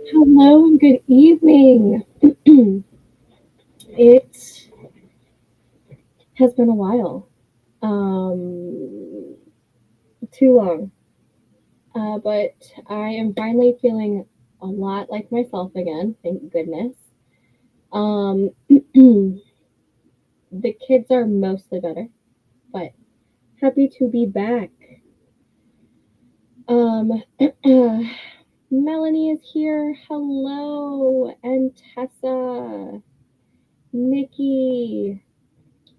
Hello and good evening. It has been a while. Um, Too long. But I am finally feeling a lot like myself again, thank goodness. The kids are mostly better, but happy to be back. Um, Melanie is here. Hello. And Tessa, Nikki,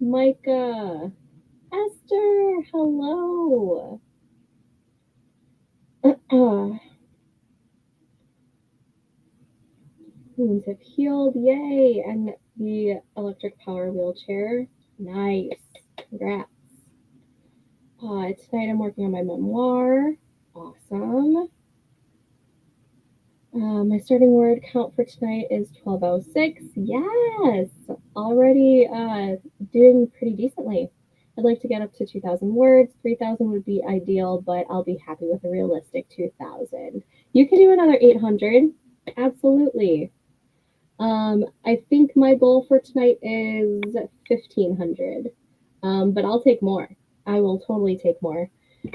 Micah. Esther, hello. Wounds have healed, yay! And the electric power wheelchair, nice. Congrats. Tonight I'm working on my memoir, awesome. My starting word count for tonight is 1206. Yes, already doing pretty decently. I'd like to get up to 2,000 words. 3,000 would be ideal, but I'll be happy with a realistic 2,000. You can do another 800. Absolutely. I think my goal for tonight is 1,500. But I'll take more. I will totally take more.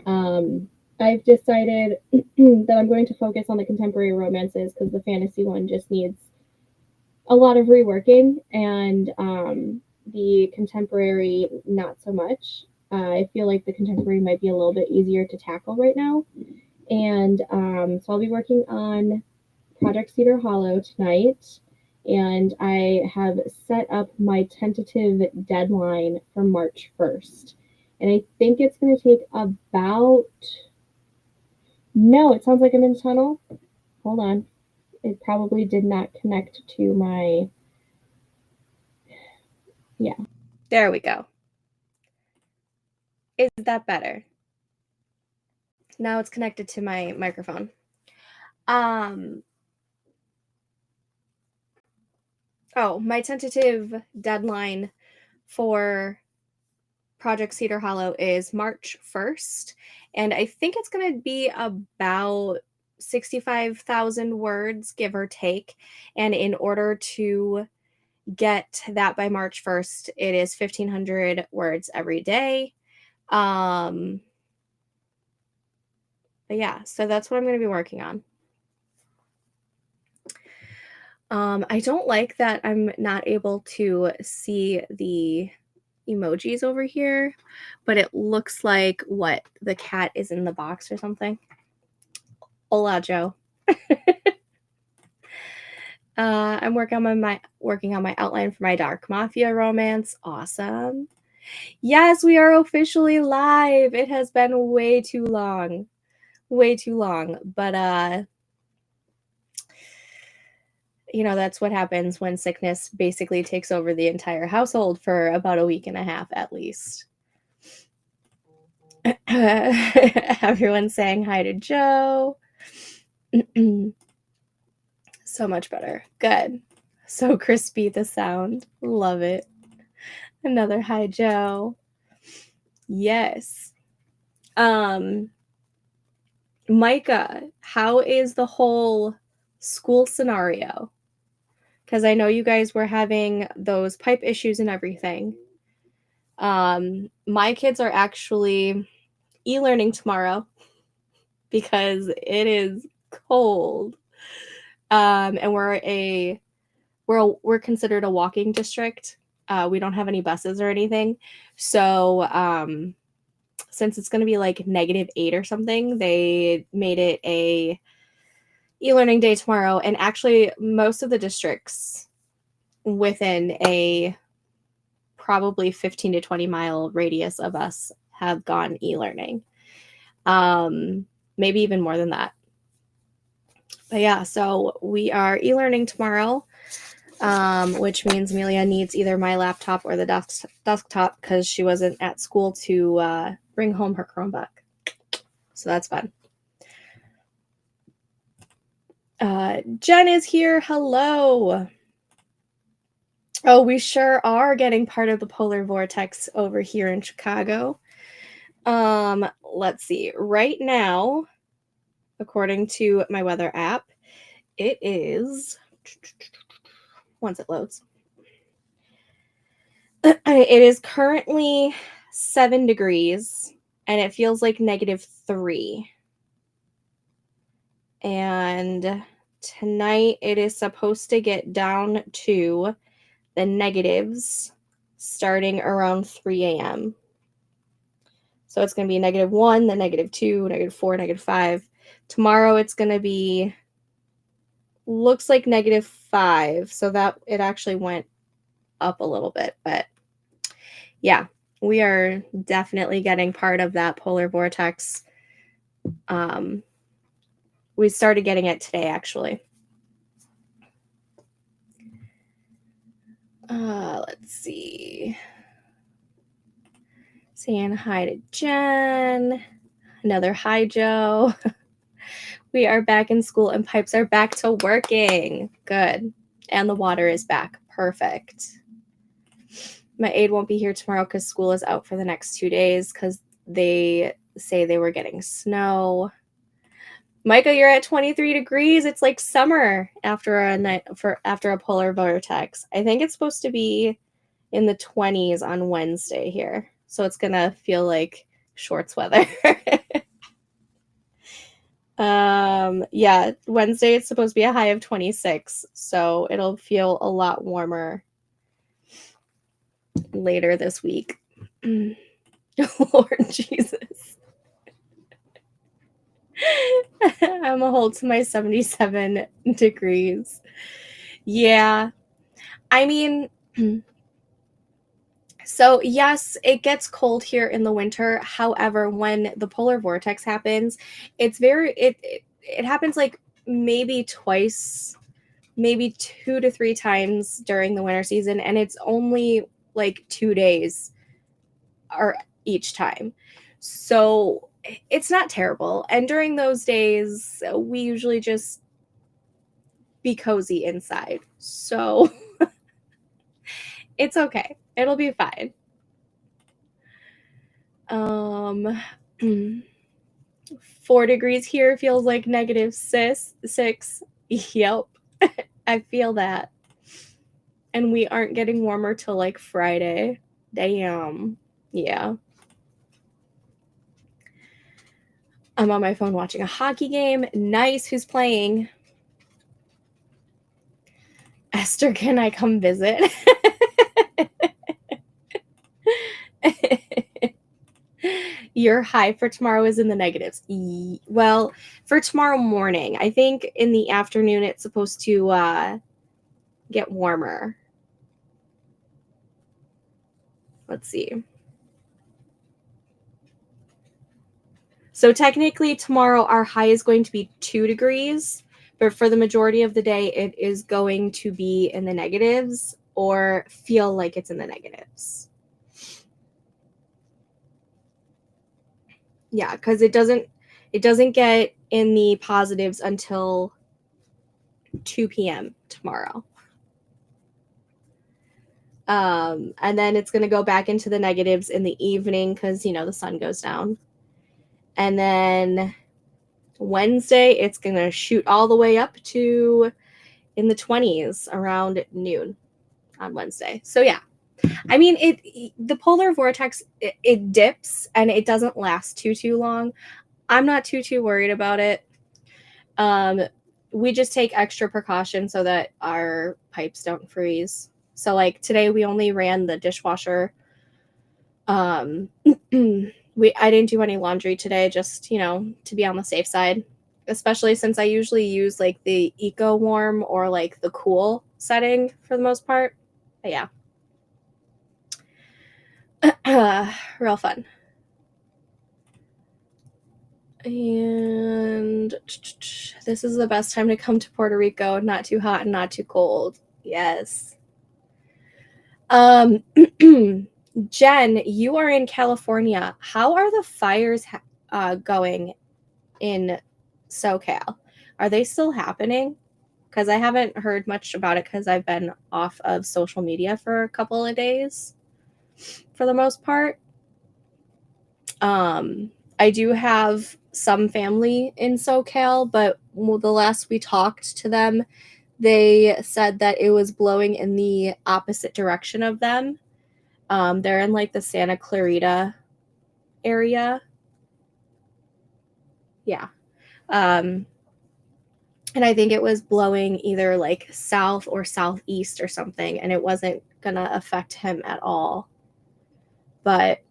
Um, I've decided that I'm going to focus on the contemporary romances because the fantasy one just needs a lot of reworking, and the contemporary not so much. I feel like the contemporary might be a little bit easier to tackle right now, and so I'll be working on Project Cedar Hollow tonight, and I have set up my tentative deadline for March 1st. And I think it's going to take about. No, it sounds like I'm in a tunnel. Hold on. It probably did not connect to my. Yeah. There we go. Is that better? Now it's connected to my microphone. Oh, my tentative deadline for Project Cedar Hollow is March 1st, and I think it's going to be about 65,000 words, give or take. And in order to get that by March 1st, it is 1,500 words every day. But yeah, so that's what I'm going to be working on. I don't like that I'm not able to see the emojis over here, but it looks like the cat is in the box or something. Hola, Joe. I'm working on my outline for my Dark Mafia romance. Awesome. Yes, we are officially live. It has been way too long. Way too long. But that's what happens when sickness basically takes over the entire household for about a week and a half at least. Everyone's saying hi to Joe. So much better. Good. So crispy, the sound. Love it. Another hi, Joe. Yes. Micah, how is the whole school scenario? Because I know you guys were having those pipe issues and everything. My kids are actually e-learning tomorrow because it is cold. And we're considered a walking district. We don't have any buses or anything. So since it's going to be like -8 or something, they made it a e-learning day tomorrow. And actually, most of the districts within a probably 15 to 20 mile radius of us have gone e-learning. Maybe even more than that. But yeah, so we are e-learning tomorrow, which means Amelia needs either my laptop or the desktop because she wasn't at school to bring home her Chromebook. So that's fun. Jen is here. Hello. Oh, we sure are getting part of the polar vortex over here in Chicago. Let's see. Right now, according to my weather app, It is, once it loads, it is currently 7 degrees and it feels like -3. And tonight it is supposed to get down to the negatives starting around 3 a.m. So it's going to be -1, then -2, -4, -5. Tomorrow it's going to be, looks like -5. So that it actually went up a little bit. But yeah, we are definitely getting part of that polar vortex. We started getting it today, actually. Let's see. Saying hi to Jen. Another hi, Joe. We are back in school and pipes are back to working. Good. And the water is back. Perfect. My aide won't be here tomorrow because school is out for the next 2 days because they say they were getting snow. Micah, you're at 23 degrees. It's like summer after a polar vortex. I think it's supposed to be in the 20s on Wednesday here. So it's going to feel like shorts weather. Yeah, Wednesday it's supposed to be a high of 26. So it'll feel a lot warmer later this week. Lord Jesus. I'm a hold to my 77 degrees. Yeah. I mean, so yes, it gets cold here in the winter. However, when the polar vortex happens, it happens like maybe twice, maybe 2 to 3 times during the winter season, and it's only like 2 days or each time. So it's not terrible. And during those days, we usually just be cozy inside. So it's okay. It'll be fine. 4 degrees here feels like -6. Yep. I feel that. And we aren't getting warmer till like Friday. Damn. Yeah. I'm on my phone watching a hockey game. Nice. Who's playing? Esther, can I come visit? Your high for tomorrow is in the negatives. Well, for tomorrow morning, I think in the afternoon it's supposed to get warmer. Let's see. So technically tomorrow our high is going to be 2 degrees, but for the majority of the day it is going to be in the negatives or feel like it's in the negatives. Yeah, because it doesn't get in the positives until 2 p.m. tomorrow. And then it's going to go back into the negatives in the evening because, the sun goes down. And then Wednesday, it's going to shoot all the way up to in the 20s around noon on Wednesday. So, yeah. I mean, the polar vortex, it dips and it doesn't last too long. I'm not too worried about it. We just take extra precaution so that our pipes don't freeze. So like today we only ran the dishwasher. I didn't do any laundry today, just, to be on the safe side, especially since I usually use like the eco warm or like the cool setting for the most part. But yeah. Real fun. And this is the best time to come to Puerto Rico. Not too hot and not too cold. Yes. Jen, you are in California. How are the fires going in SoCal? Are they still happening? Because I haven't heard much about it because I've been off of social media for a couple of days for the most part. I do have some family in SoCal, but the last we talked to them, they said that it was blowing in the opposite direction of them. They're in like the Santa Clarita area. Yeah. And I think it was blowing either like south or southeast or something, and it wasn't gonna affect him at all. But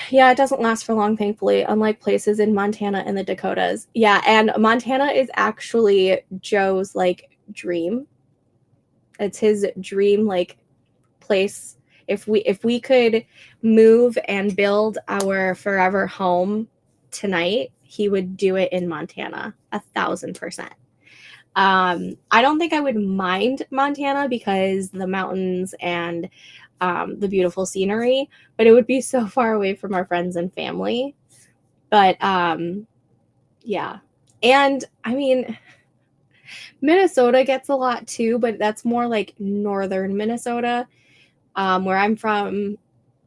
yeah, it doesn't last for long, thankfully, unlike places in Montana and the Dakotas. Yeah, and Montana is actually Joe's like dream. It's his dream like place. If we could move and build our forever home tonight, he would do it in Montana, 1,000%. I don't think I would mind Montana because the mountains and the beautiful scenery, but it would be so far away from our friends and family. But yeah. And I mean, Minnesota gets a lot too, but that's more like northern Minnesota. Where I'm from,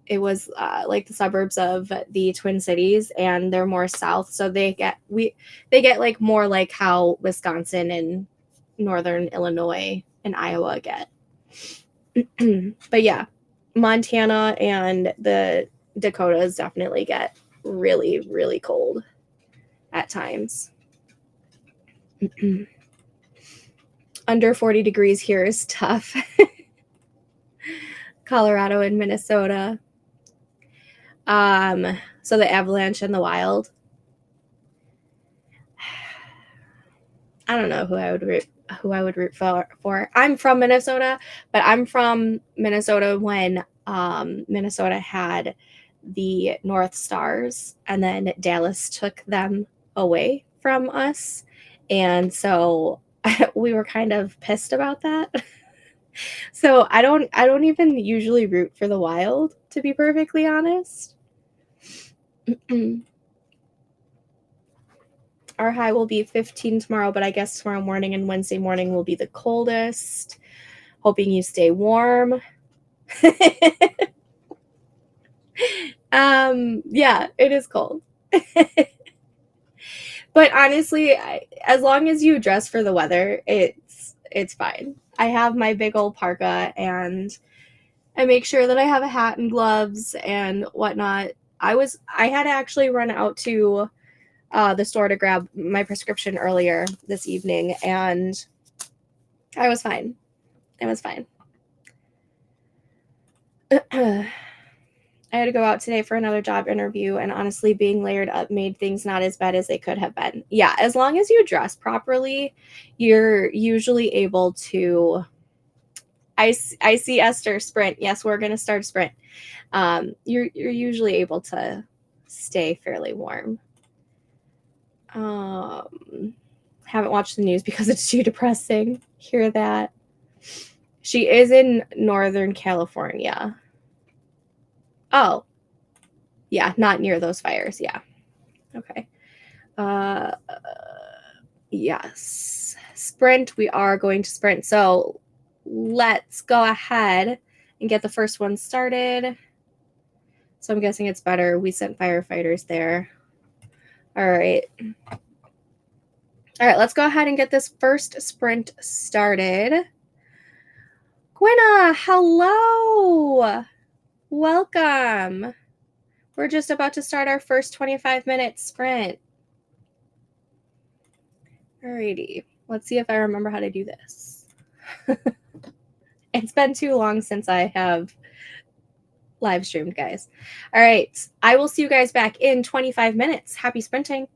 it was like the suburbs of the Twin Cities, and they're more south, so they get like more like how Wisconsin and northern Illinois and Iowa get. But yeah, Montana and the Dakotas definitely get really, really cold at times. Under 40 degrees here is tough. Colorado and Minnesota. So the avalanche and the wild. I don't know who I would root for. I'm from Minnesota, but I'm from Minnesota when Minnesota had the North Stars, and then Dallas took them away from us, and so we were kind of pissed about that. So I don't even usually root for the Wild, to be perfectly honest. Our high will be 15 tomorrow, but I guess tomorrow morning and Wednesday morning will be the coldest. Hoping you stay warm. Yeah, it is cold. But honestly, as long as you dress for the weather, it's fine. I have my big old parka, and I make sure that I have a hat and gloves and whatnot. I had to actually run out to the store to grab my prescription earlier this evening, and I was fine. It was fine. I had to go out today for another job interview, and honestly, being layered up made things not as bad as they could have been. Yeah, as long as you dress properly, you're usually able to. I see Esther sprint. Yes, we're gonna start sprint. You're usually able to stay fairly warm. Haven't watched the news because it's too depressing. Hear that? She is in Northern California. Oh, yeah, not near those fires. Yeah. Okay. Yes. Sprint. We are going to sprint. So let's go ahead and get the first one started. So I'm guessing it's better. We sent firefighters there. All right. All right, let's go ahead and get this first sprint started. Gwenna, hello. Welcome. We're just about to start our first 25-minute sprint. Alrighty, let's see if I remember how to do this. It's been too long since I have live streamed, guys. All right, I will see you guys back in 25 minutes. Happy sprinting.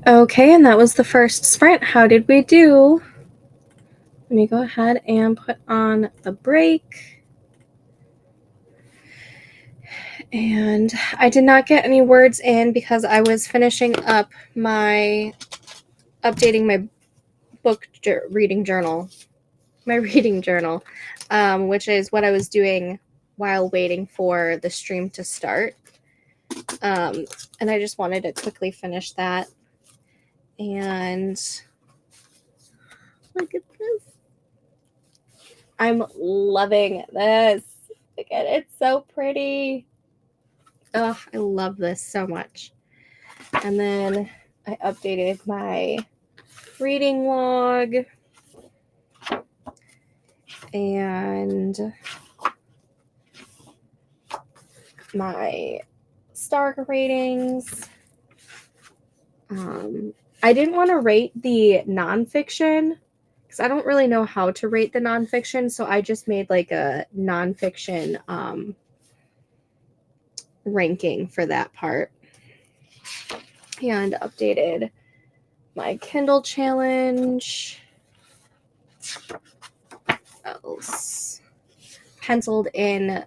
Okay, and that was the first sprint. How did we do? Let me go ahead and put on the break. And I did not get any words in because I was finishing up updating my book reading journal, which is what I was doing while waiting for the stream to start. And I just wanted to quickly finish that. And look at this. I'm loving this. Look at it. It's so pretty. Oh, I love this so much. And then I updated my reading log and my star ratings. I didn't want to rate the nonfiction because I don't really know how to rate the nonfiction, so I just made like a nonfiction ranking for that part. And updated my Kindle challenge. What else? Penciled in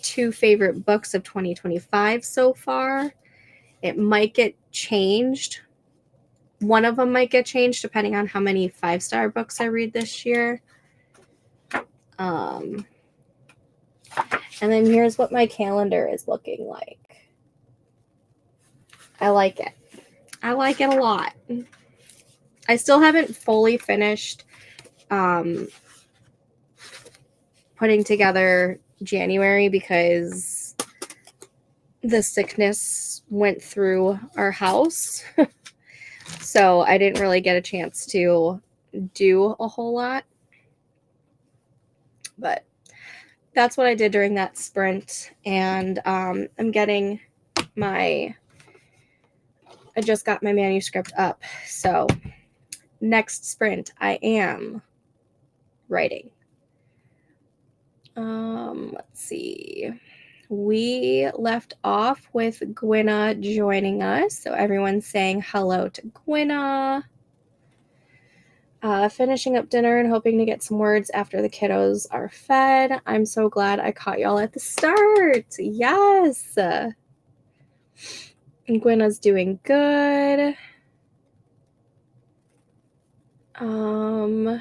2 favorite books of 2025 so far. It might get changed. One of them might get changed depending on how many 5-star books I read this year. And then here's what my calendar is looking like. I like it. I like it a lot. I still haven't fully finished putting together January because the sickness went through our house. So I didn't really get a chance to do a whole lot. But that's what I did during that sprint. And I'm getting I just got my manuscript up. So next sprint, I am writing. Let's see. We left off with Gwenna joining us. So everyone's saying hello to Gwenna. Finishing up dinner and hoping to get some words after the kiddos are fed. I'm so glad I caught y'all at the start. Yes. And Gwenna's doing good. I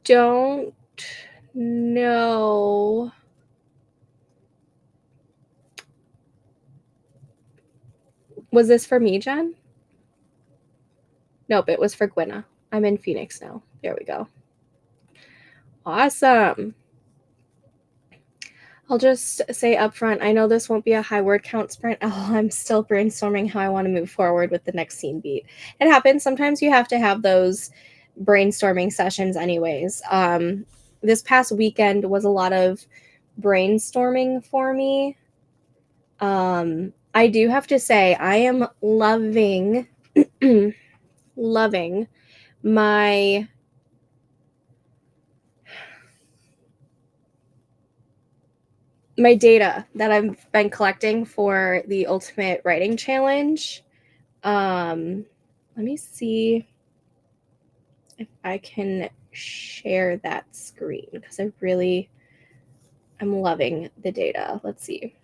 don't know. Was this for me, Jen? Nope, it was for Gwenna. I'm in Phoenix now. There we go. Awesome. I'll just say up front, I know this won't be a high word count sprint. Oh, I'm still brainstorming how I want to move forward with the next scene beat. It happens. Sometimes you have to have those brainstorming sessions anyways. This past weekend was a lot of brainstorming for me. I do have to say I am loving loving my data that I've been collecting for the Ultimate Writing Challenge. Let me see if I can share that screen because I'm loving the data. Let's see.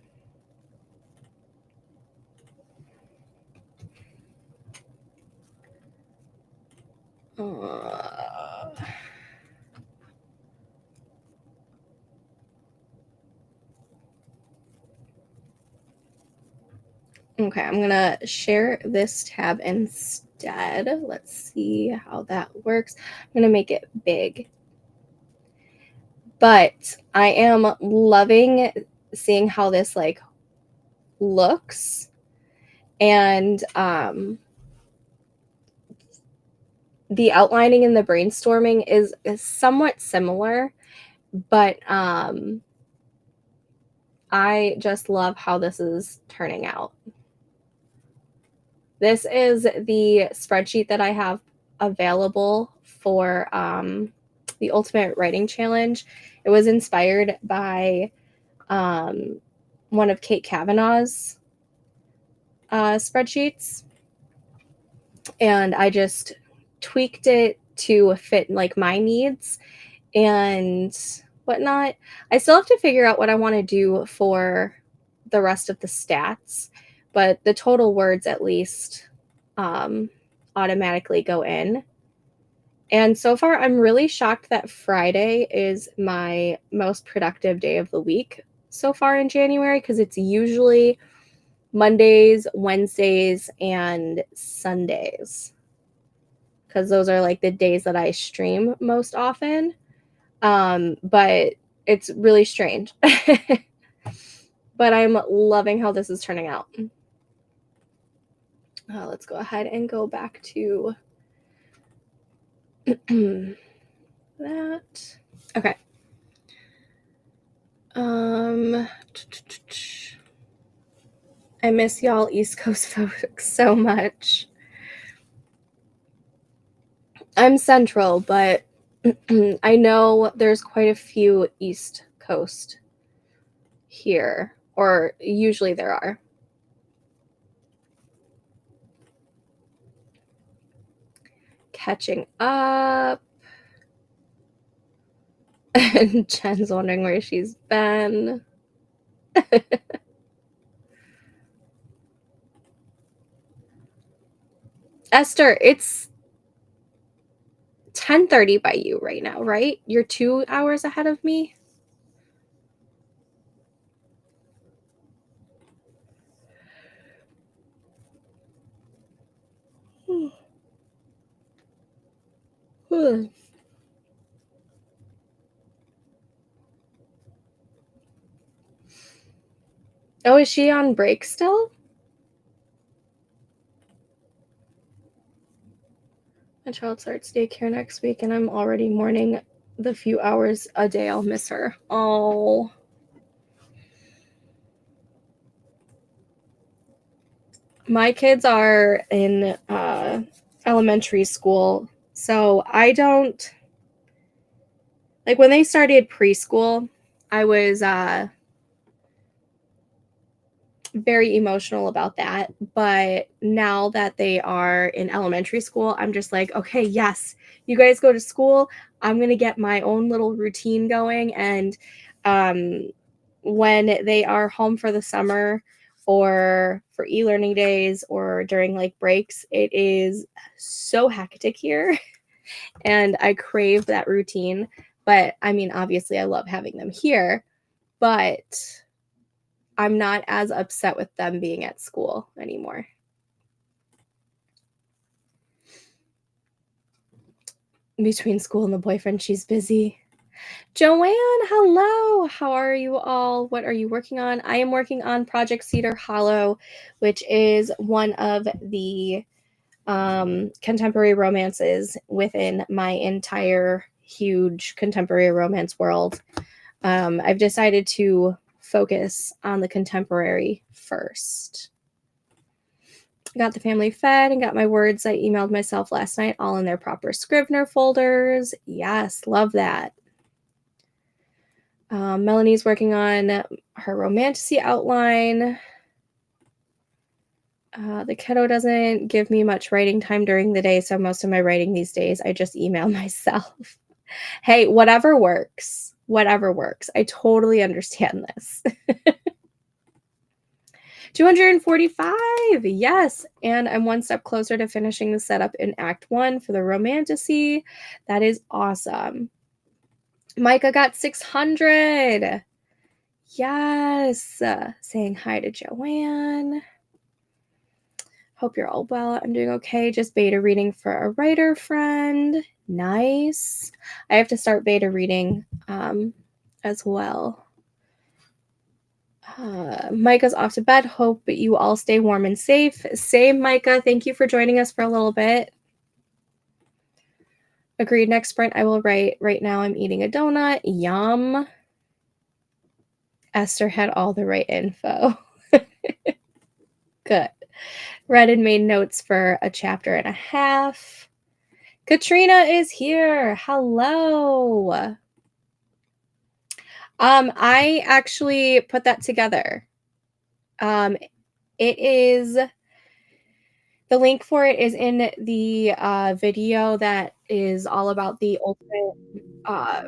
Okay, I'm gonna share this tab instead. Let's see how that works. I'm gonna make it big. But I am loving seeing how this like looks. And the outlining and the brainstorming is somewhat similar, but I just love how this is turning out. This is the spreadsheet that I have available for the Ultimate Writing Challenge. It was inspired by one of Kate Kavanaugh's spreadsheets, and I just tweaked it to fit like my needs and whatnot. I still have to figure out what I want to do for the rest of the stats, but the total words at least automatically go in. And so far, I'm really shocked that Friday is my most productive day of the week so far in January, because it's usually Mondays, Wednesdays, and Sundays, because those are like the days that I stream most often. But it's really strange. But I'm loving how this is turning out. Let's go ahead and go back to that. Okay. I miss y'all East Coast folks so much. I'm Central, but I know there's quite a few East Coast here, or usually there are. Catching up. And Jen's wondering where she's been. Esther, it's 10:30 by you right now, right? You're 2 hours ahead of me. Oh, is she on break still? My child starts daycare next week, and I'm already mourning the few hours a day I'll miss her. Oh. My kids are in elementary school, so I don't... Like, when they started preschool, I was very emotional about that. But now that they are in elementary school, I'm just like, okay, yes, you guys go to school. I'm going to get my own little routine going. And when they are home for the summer or for e-learning days or during like breaks, it is so hectic here. And I crave that routine. But I mean, obviously, I love having them here, but I'm not as upset with them being at school anymore. Between school and the boyfriend, she's busy. Joanne, hello. How are you all? What are you working on? I am working on Project Cedar Hollow, which is one of the contemporary romances within my entire huge contemporary romance world. I've decided to focus on the contemporary first. Got the family fed and got my words I emailed myself last night all in their proper Scrivener folders. Yes, love that. Melanie's working on her romantasy outline. The kiddo doesn't give me much writing time during the day, so most of my writing these days, I just email myself. Hey, whatever works. Whatever works. I totally understand this. 245, yes. And I'm one step closer to finishing the setup in Act 1 for the romantasy. That is awesome. Micah got 600. Yes. Saying hi to Joanne. Hope you're all well. I'm doing okay. Just beta reading for a writer friend. Nice. I have to start beta reading as well. Micah's off to bed. Hope you all stay warm and safe. Same, Micah. Thank you for joining us for a little bit. Agreed. Next sprint, I will write. Right now, I'm eating a donut. Yum. Esther had all the right info. Good. Read and made notes for a chapter and a half. Katrina is here. Hello. I actually put that together. It is, the link for it is in the video that is all about the ultimate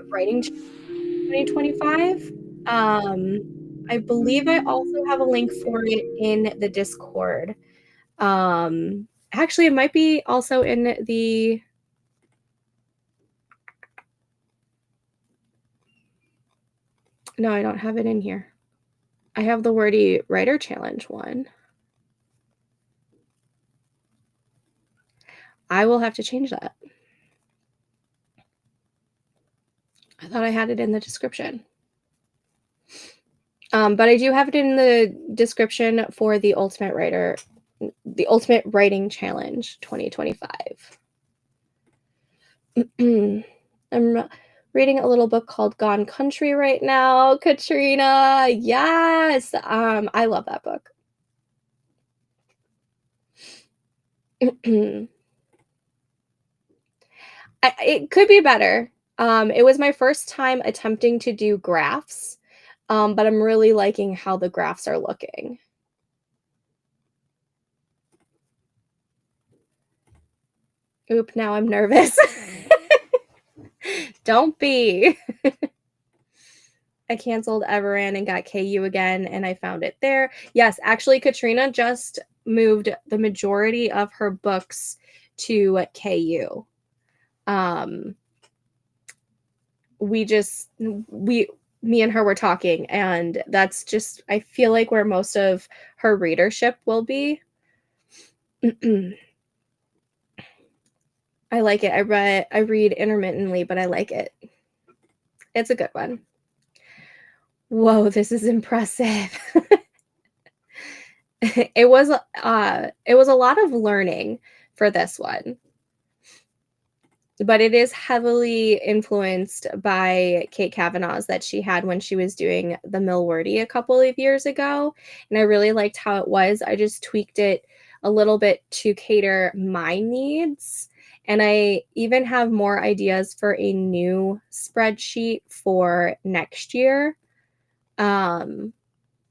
writing 2025. I believe I also have a link for it in the Discord. Actually, it might be also in the... No, I don't have it in here. I have the Wordy Writer Challenge one. I will have to change that. I thought I had it in the description. But I do have it in the description for the Ultimate Writing Challenge 2025. I'm reading a little book called Gone Country right now. Katrina, yes. I love that book. It could be better. It was my first time attempting to do graphs, but I'm really liking how the graphs are looking. Oop, now I'm nervous. Don't be. I canceled Everand and got KU again, and I found it there. Yes, actually, Katrina just moved the majority of her books to KU. Me and her were talking, and that's just, I feel like, where most of her readership will be. I like it. I read intermittently, but I like it. It's a good one. Whoa, this is impressive. It was a lot of learning for this one, but it is heavily influenced by Kate Kavanaugh's that she had when she was doing the Mill Wordy a couple of years ago, and I really liked how it was. I just tweaked it a little bit to cater my needs, and I even have more ideas for a new spreadsheet for next year.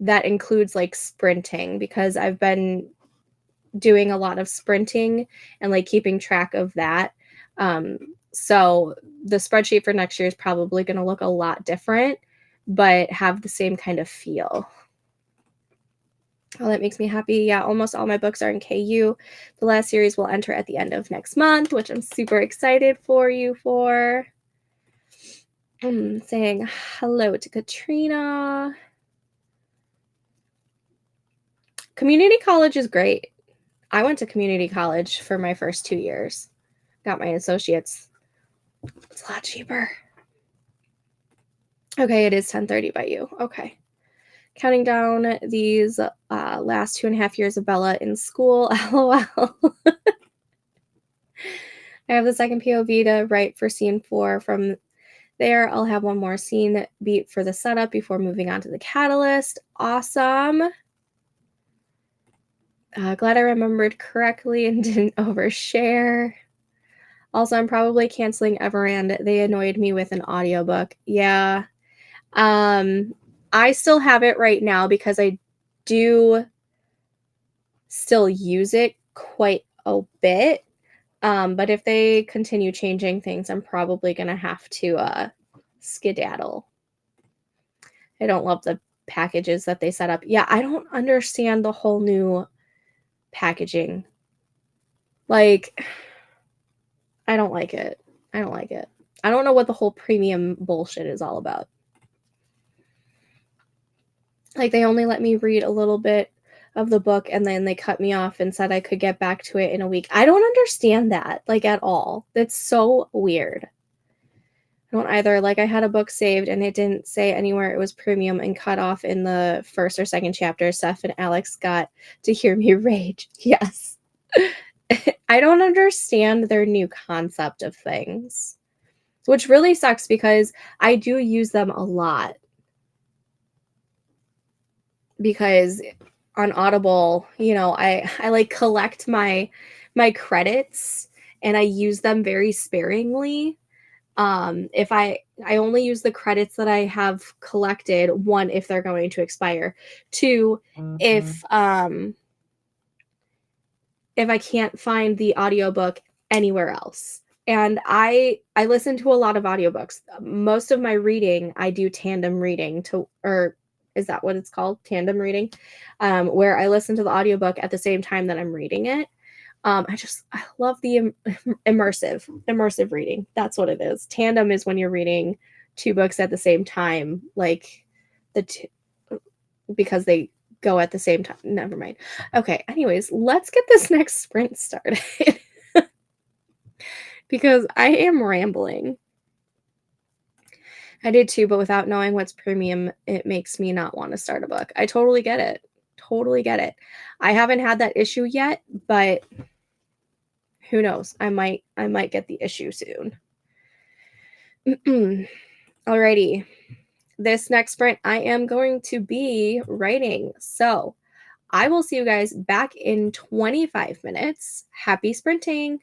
That includes like sprinting, because I've been doing a lot of sprinting and like keeping track of that. So the spreadsheet for next year is probably going to look a lot different, but have the same kind of feel. Oh, that makes me happy. Yeah, almost all my books are in KU. The last series will enter at the end of next month, which I'm super excited for you for. I'm saying hello to Katrina. Community college is great. I went to community college for my first 2 years. Got my associates. It's a lot cheaper. Okay, it is 10:30 by you. Okay. Counting down these last 2.5 years of Bella in school. LOL. I have the second POV to write for scene 4. From there, I'll have one more scene beat for the setup before moving on to the catalyst. Awesome. Glad I remembered correctly and didn't overshare. Also, I'm probably canceling Everand. They annoyed me with an audiobook. Yeah. I still have it right now because I do still use it quite a bit. But if they continue changing things, I'm probably going to have to skedaddle. I don't love the packages that they set up. Yeah, I don't understand the whole new packaging. Like, I don't like it. I don't like it. I don't know what the whole premium bullshit is all about. Like, they only let me read a little bit of the book and then they cut me off and said I could get back to it in a week. I don't understand that, like, at all. That's so weird. I don't either. Like, I had a book saved and it didn't say anywhere it was premium and cut off in the first or second chapter. Steph and Alex got to hear me rage. Yes. I don't understand their new concept of things, which really sucks because I do use them a lot. Because on Audible, I like collect my credits and I use them very sparingly. If I only use the credits that I have collected, one, if they're going to expire, two, if I can't find the audiobook anywhere else. And I listen to a lot of audiobooks. Most of my reading, I do tandem reading or is that what it's called? Tandem reading, where I listen to the audiobook at the same time that I'm reading it. I love the immersive reading. That's what it is. Tandem is when you're reading two books at the same time, like because they go at the same time. Never mind. Okay, anyways, let's get this next sprint started because I am rambling. I did too, but without knowing what's premium, it makes me not want to start a book. I totally get it. Totally get it. I haven't had that issue yet, but who knows? I might get the issue soon. Alrighty. This next sprint, I am going to be writing. So I will see you guys back in 25 minutes. Happy sprinting.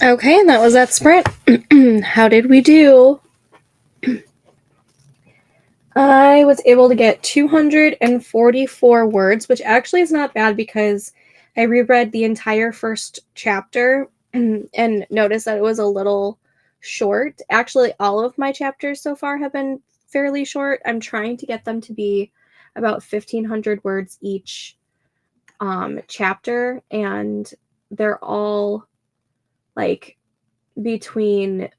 Okay, and that was that sprint. How did we do? I was able to get 244 words, which actually is not bad because I reread the entire first chapter and noticed that it was a little short. Actually, all of my chapters so far have been fairly short. I'm trying to get them to be about 1,500 words each chapter, and they're all like between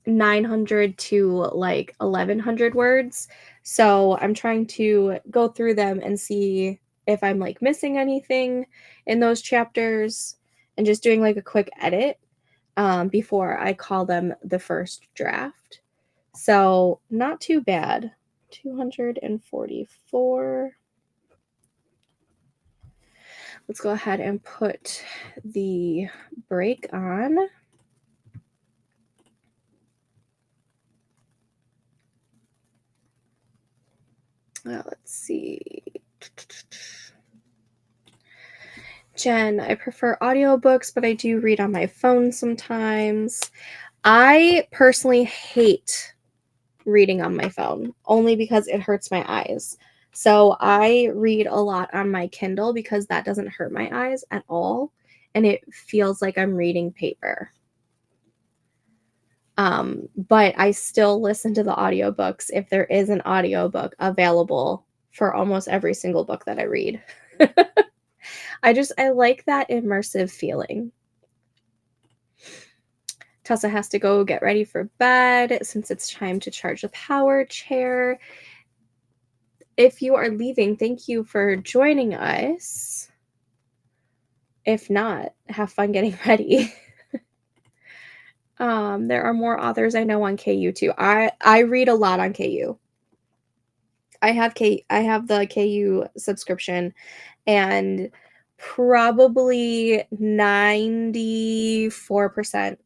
900 to like 1,100 words. So I'm trying to go through them and see if I'm like missing anything in those chapters and just doing like a quick edit before I call them the first draft. So not too bad. 244. Let's go ahead and put the break on. Let's see. Jen, I prefer audiobooks, but I do read on my phone sometimes. I personally hate reading on my phone only because it hurts my eyes. So I read a lot on my Kindle because that doesn't hurt my eyes at all. And it feels like I'm reading paper. But I still listen to the audiobooks if there is an audiobook available for almost every single book that I read. I like that immersive feeling. Tessa has to go get ready for bed since it's time to charge the power chair. If you are leaving, thank you for joining us. If not, have fun getting ready. There are more authors I know on KU too. I read a lot on KU. I have the KU subscription, and probably 94%,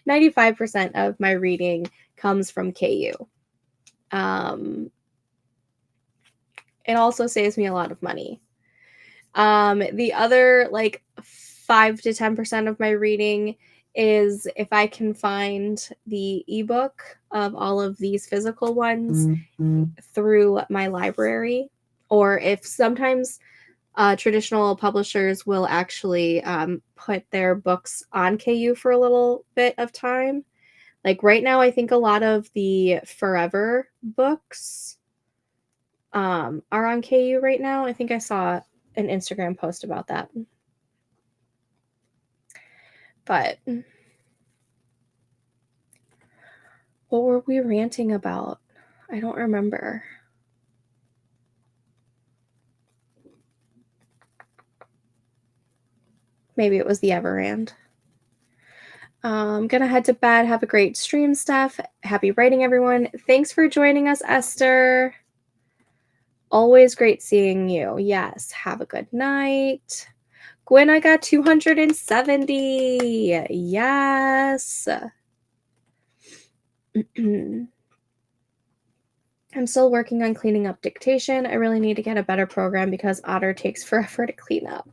95% of my reading comes from KU. It also saves me a lot of money. The other like 5 to 10% of my reading is if I can find the ebook of all of these physical ones through my library, or if sometimes traditional publishers will actually put their books on KU for a little bit of time. Like right now, I think a lot of the Forever books are on KU right now. I think I saw an Instagram post about that. But what were we ranting about? I don't remember. Maybe it was the Everand. I'm gonna head to bed. Have a great stream, Steph. Happy writing, everyone. Thanks for joining us, Esther. Always great seeing you. Yes, have a good night. Gwen, I got 270. Yes. I'm still working on cleaning up dictation. I really need to get a better program because Otter takes forever to clean up.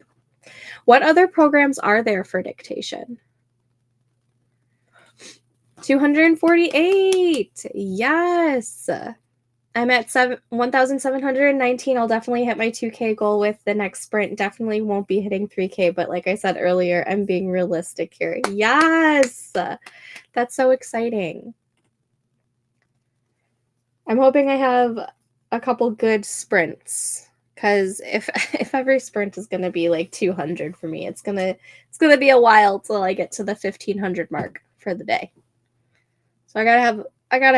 What other programs are there for dictation? 248. Yes. I'm at 1,719. I'll definitely hit my 2K goal with the next sprint. Definitely won't be hitting 3K, but like I said earlier, I'm being realistic here. Yes. That's so exciting. I'm hoping I have a couple good sprints, because if every sprint is gonna be like 200 for me, it's gonna be a while till I get to the 1,500 mark for the day. So I gotta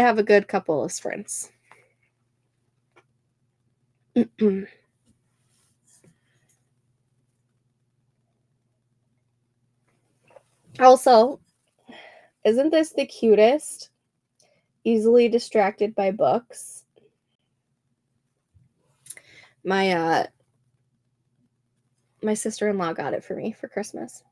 have a good couple of sprints. Also, isn't this the cutest? Easily distracted by books. My sister-in-law got it for me for Christmas.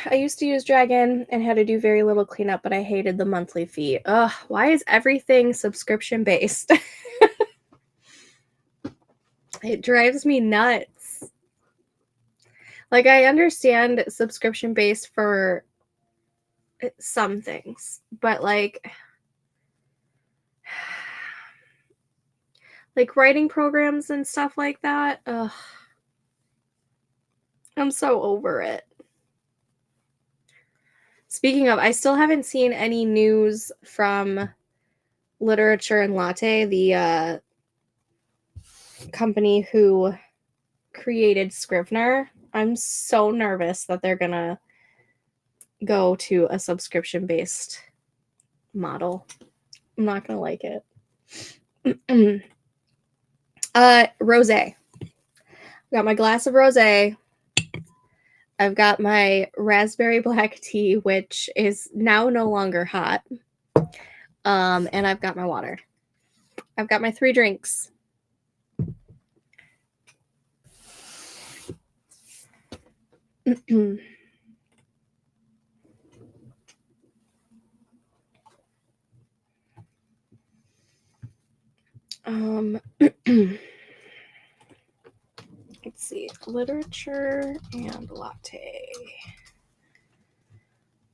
I used to use Dragon and had to do very little cleanup, but I hated the monthly fee. Ugh, why is everything subscription based? It drives me nuts. Like, I understand subscription-based for some things, but like writing programs and stuff like that, ugh. I'm so over it. Speaking of, I still haven't seen any news from Literature and Latte, the company who created Scrivener. I'm so nervous that they're gonna go to a subscription-based model. I'm not gonna like it. Rosé. Got my glass of rosé. I've got my raspberry black tea, which is now no longer hot. And I've got my water. I've got my 3 drinks. Let's see, literature and latte.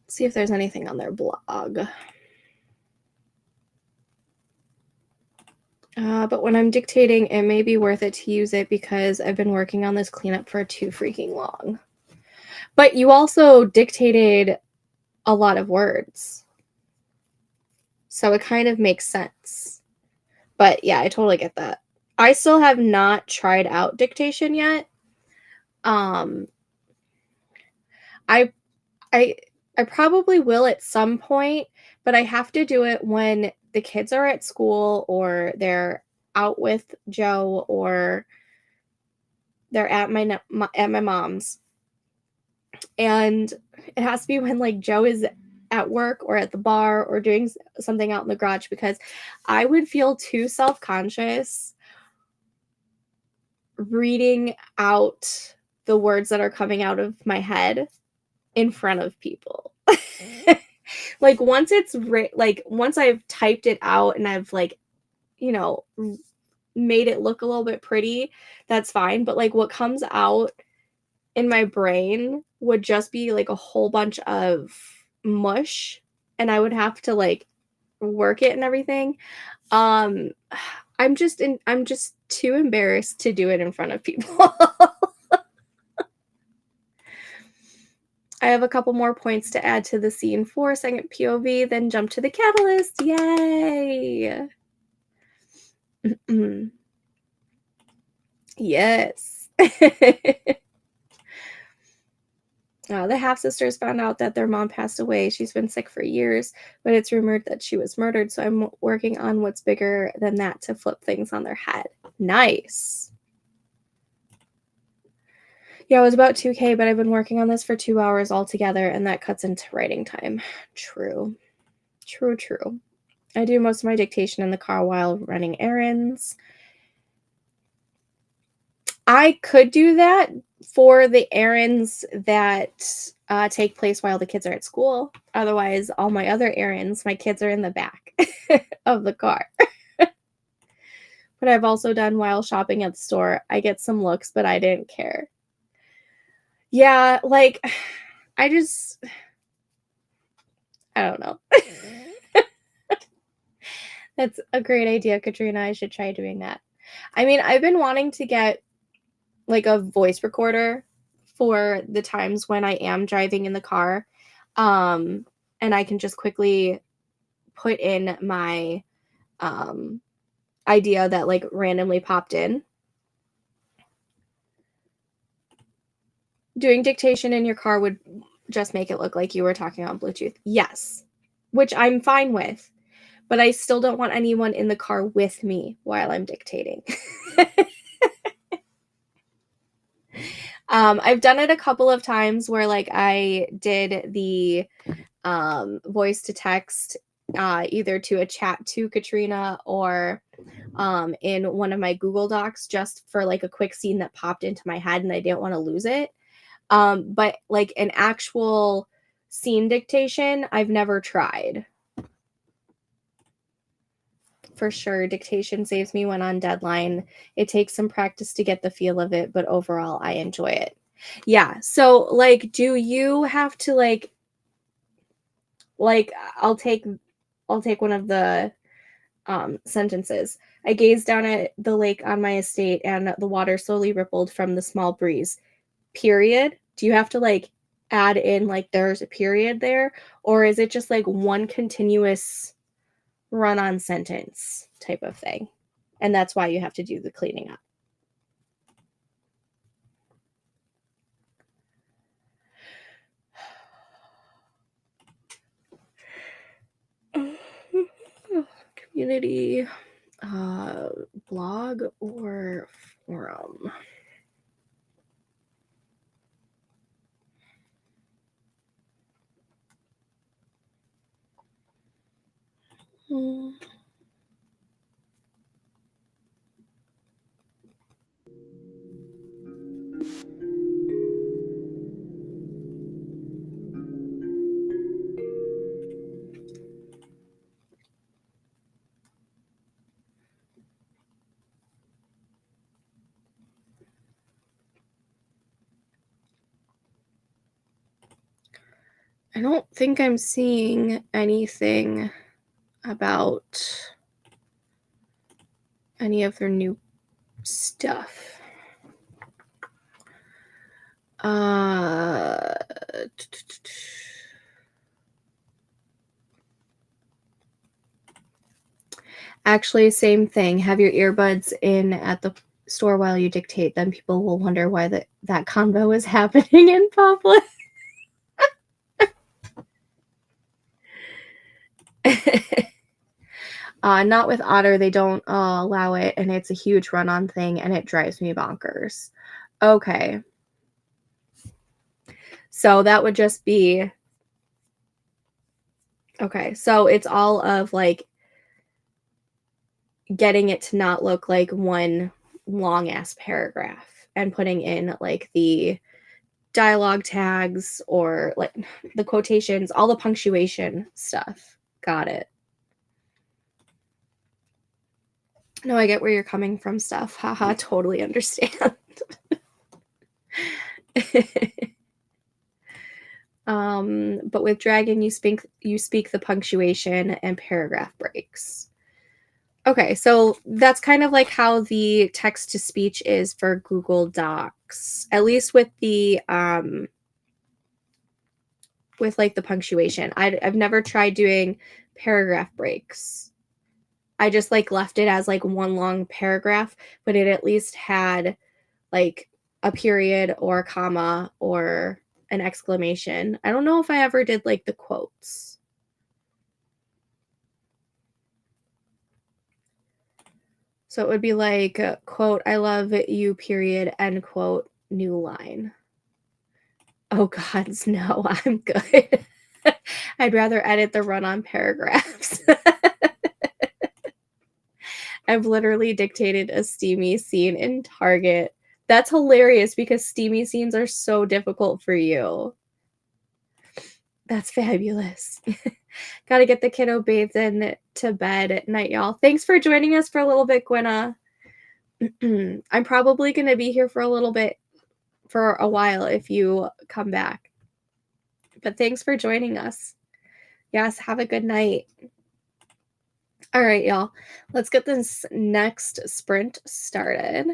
Let's see if there's anything on their blog. But when I'm dictating, it may be worth it to use it because I've been working on this cleanup for too freaking long. But you also dictated a lot of words, so it kind of makes sense. But yeah, I totally get that. I still have not tried out dictation yet. I probably will at some point, but I have to do it when the kids are at school or they're out with Joe or they're at my mom's. And it has to be when like Joe is at work or at the bar or doing something out in the garage, because I would feel too self-conscious reading out the words that are coming out of my head in front of people. Like once it's once I've typed it out and I've like, you know, made it look a little bit pretty, that's fine. But like what comes out in my brain would just be like a whole bunch of mush, and I would have to like work it and everything. I'm just too embarrassed to do it in front of people. I have a couple more points to add to the scene. 4-second POV, then jump to the catalyst. Yay! Yes. The half-sisters found out that their mom passed away. She's been sick for years, but it's rumored that she was murdered, so I'm working on what's bigger than that to flip things on their head. Nice. Yeah, it was about 2K, but I've been working on this for 2 hours altogether, and that cuts into writing time. True. True, true. I do most of my dictation in the car while running errands. I could do that for the errands that take place while the kids are at school. Otherwise, all my other errands, my kids are in the back of the car. But I've also done while shopping at the store. I get some looks, but I didn't care. Yeah, like, I don't know. That's a great idea, Katrina. I should try doing that. I mean, I've been wanting to get like a voice recorder for the times when I am driving in the car. And I can just quickly put in my idea that like randomly popped in. Doing dictation in your car would just make it look like you were talking on Bluetooth. Yes, which I'm fine with, but I still don't want anyone in the car with me while I'm dictating. I've done it a couple of times where like I did the voice to text either to a chat to Katrina or in one of my Google Docs just for like a quick scene that popped into my head and I didn't want to lose it. But like an actual scene dictation, I've never tried. for sure. Dictation saves me when on deadline. It takes some practice to get the feel of it, but overall I enjoy it. Yeah. So like, do you have to like I'll take one of the sentences. I gazed down at the lake on my estate and the water slowly rippled from the small breeze. Period. Do you have to like add in like there's a period there, or is it just like one continuous run-on sentence type of thing? And that's why you have to do the cleaning up. Community, blog or forum? I don't think I'm seeing anything about any of their new stuff. Actually, same thing. Have your earbuds in at the store while you dictate. Then people will wonder why that convo is happening in public. Not with Otter. They don't allow it, and it's a huge run-on thing, and it drives me bonkers. Okay. So that would just be... Okay, so it's all of, like, getting it to not look like one long-ass paragraph and putting in, like, the dialogue tags or, like, the quotations, all the punctuation stuff. Got it. No, I get where you're coming from, Steph. Haha, totally understand. But with Dragon, you speak the punctuation and paragraph breaks. Okay, so that's kind of like how the text-to-speech is for Google Docs, at least with the with like the punctuation. I've never tried doing paragraph breaks. I just like left it as like one long paragraph, but it at least had like a period or a comma or an exclamation. I don't know if I ever did like the quotes. So it would be like, quote, I love you, period, end quote, new line. Oh gods, no, I'm good. I'd rather edit the run-on paragraphs. I've literally dictated a steamy scene in Target. That's hilarious because steamy scenes are so difficult for you. That's fabulous. Gotta get the kiddo bathed in to bed at night, y'all. Thanks for joining us for a little bit, Gwenna. I'm probably going to be here for a little bit, for a while if you come back. But thanks for joining us. Yes, have a good night. All right, y'all. Let's get this next sprint started.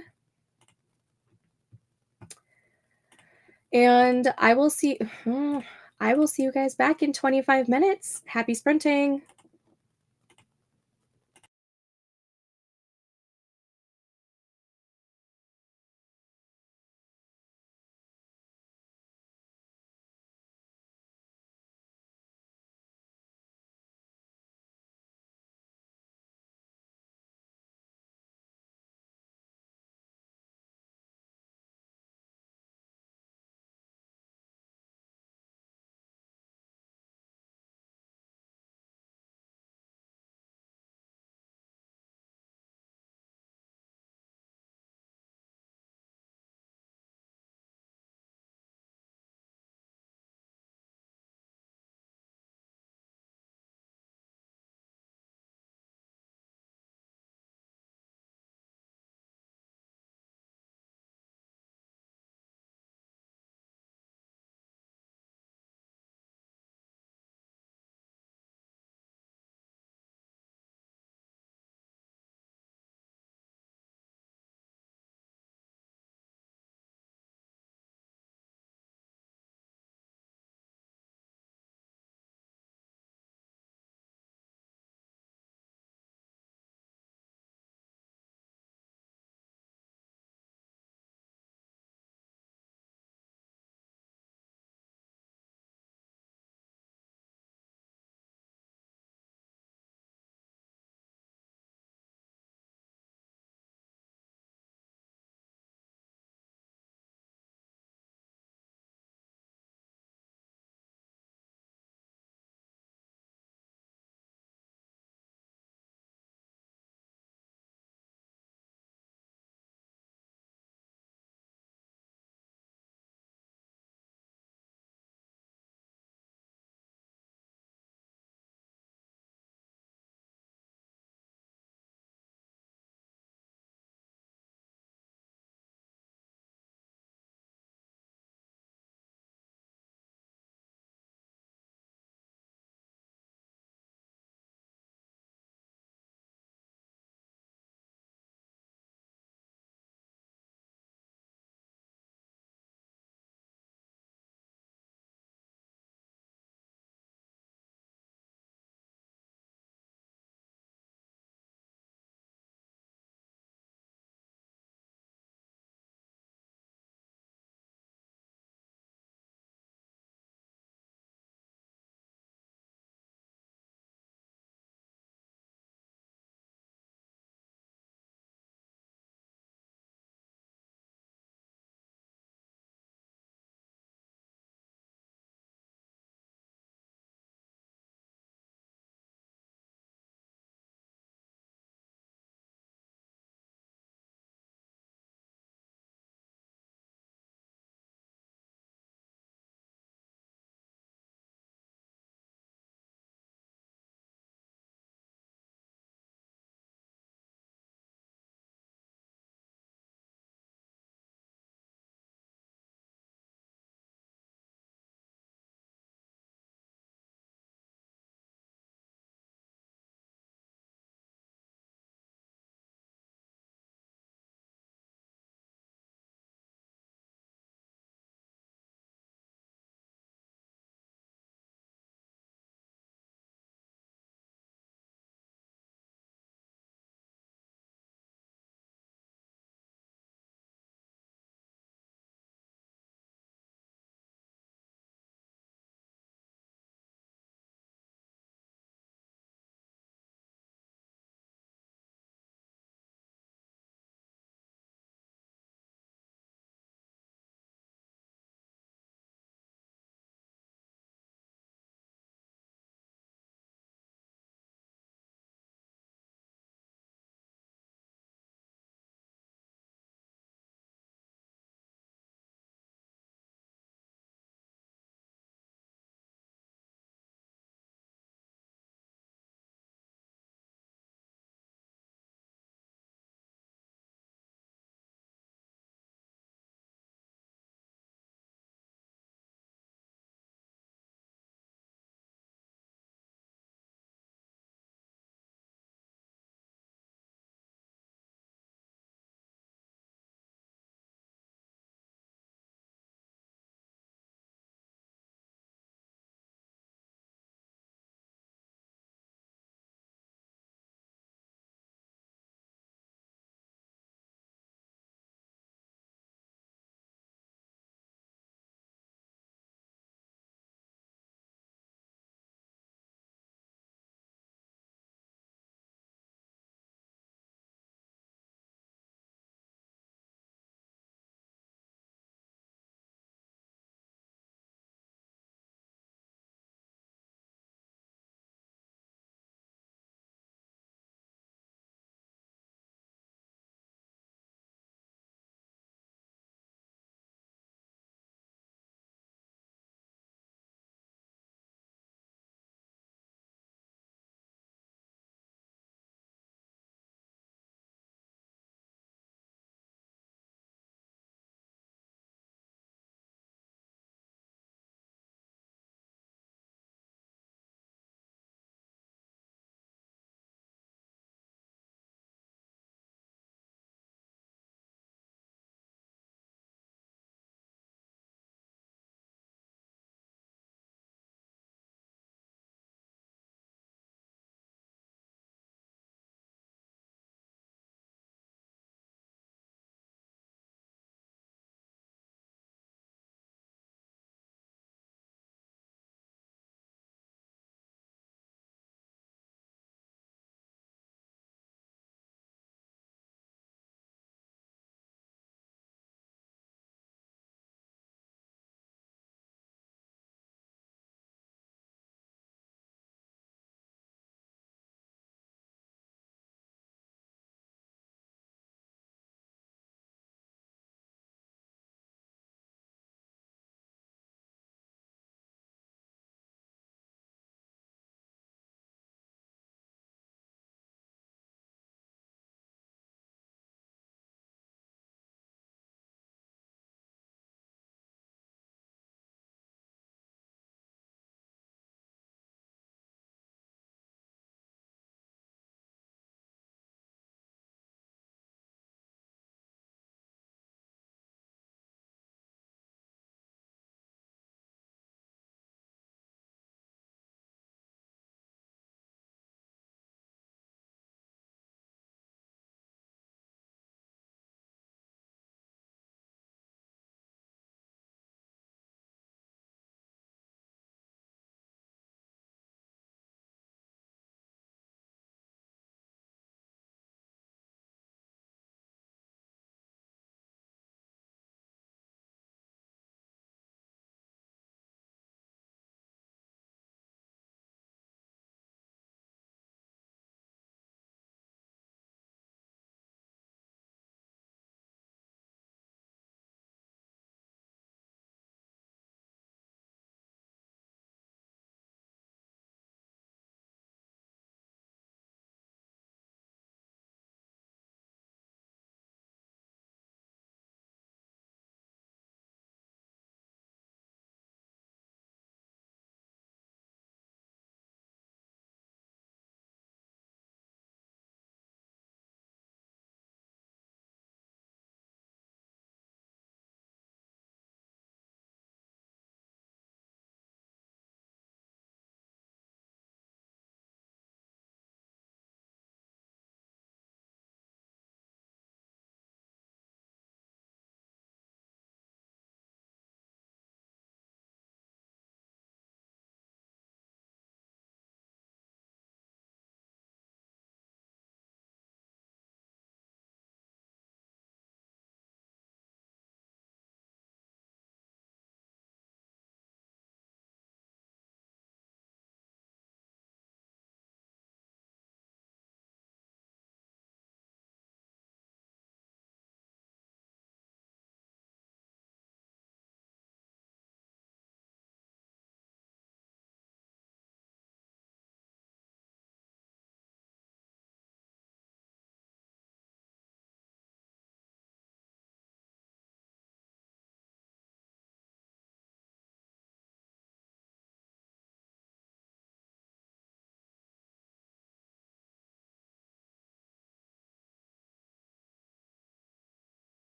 And I will see you guys back in 25 minutes. Happy sprinting.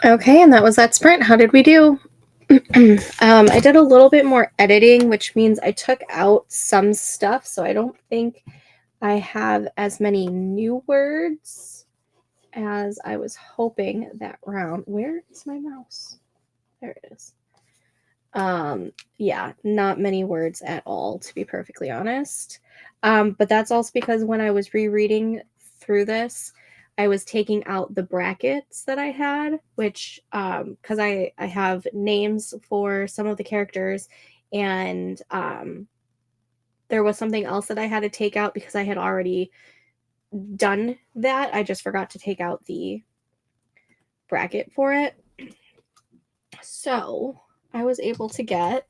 Okay, and that was that sprint. How did we do? I did a little bit more editing, which means I took out some stuff, so I don't think I have as many new words as I was hoping that round. Where is my mouse? There it is. Yeah, not many words at all, to be perfectly honest. But that's also because when I was rereading through this, I was taking out the brackets that I had, which because I have names for some of the characters, and there was something else that I had to take out because I had already done that. I just forgot to take out the bracket for it. So I was able to get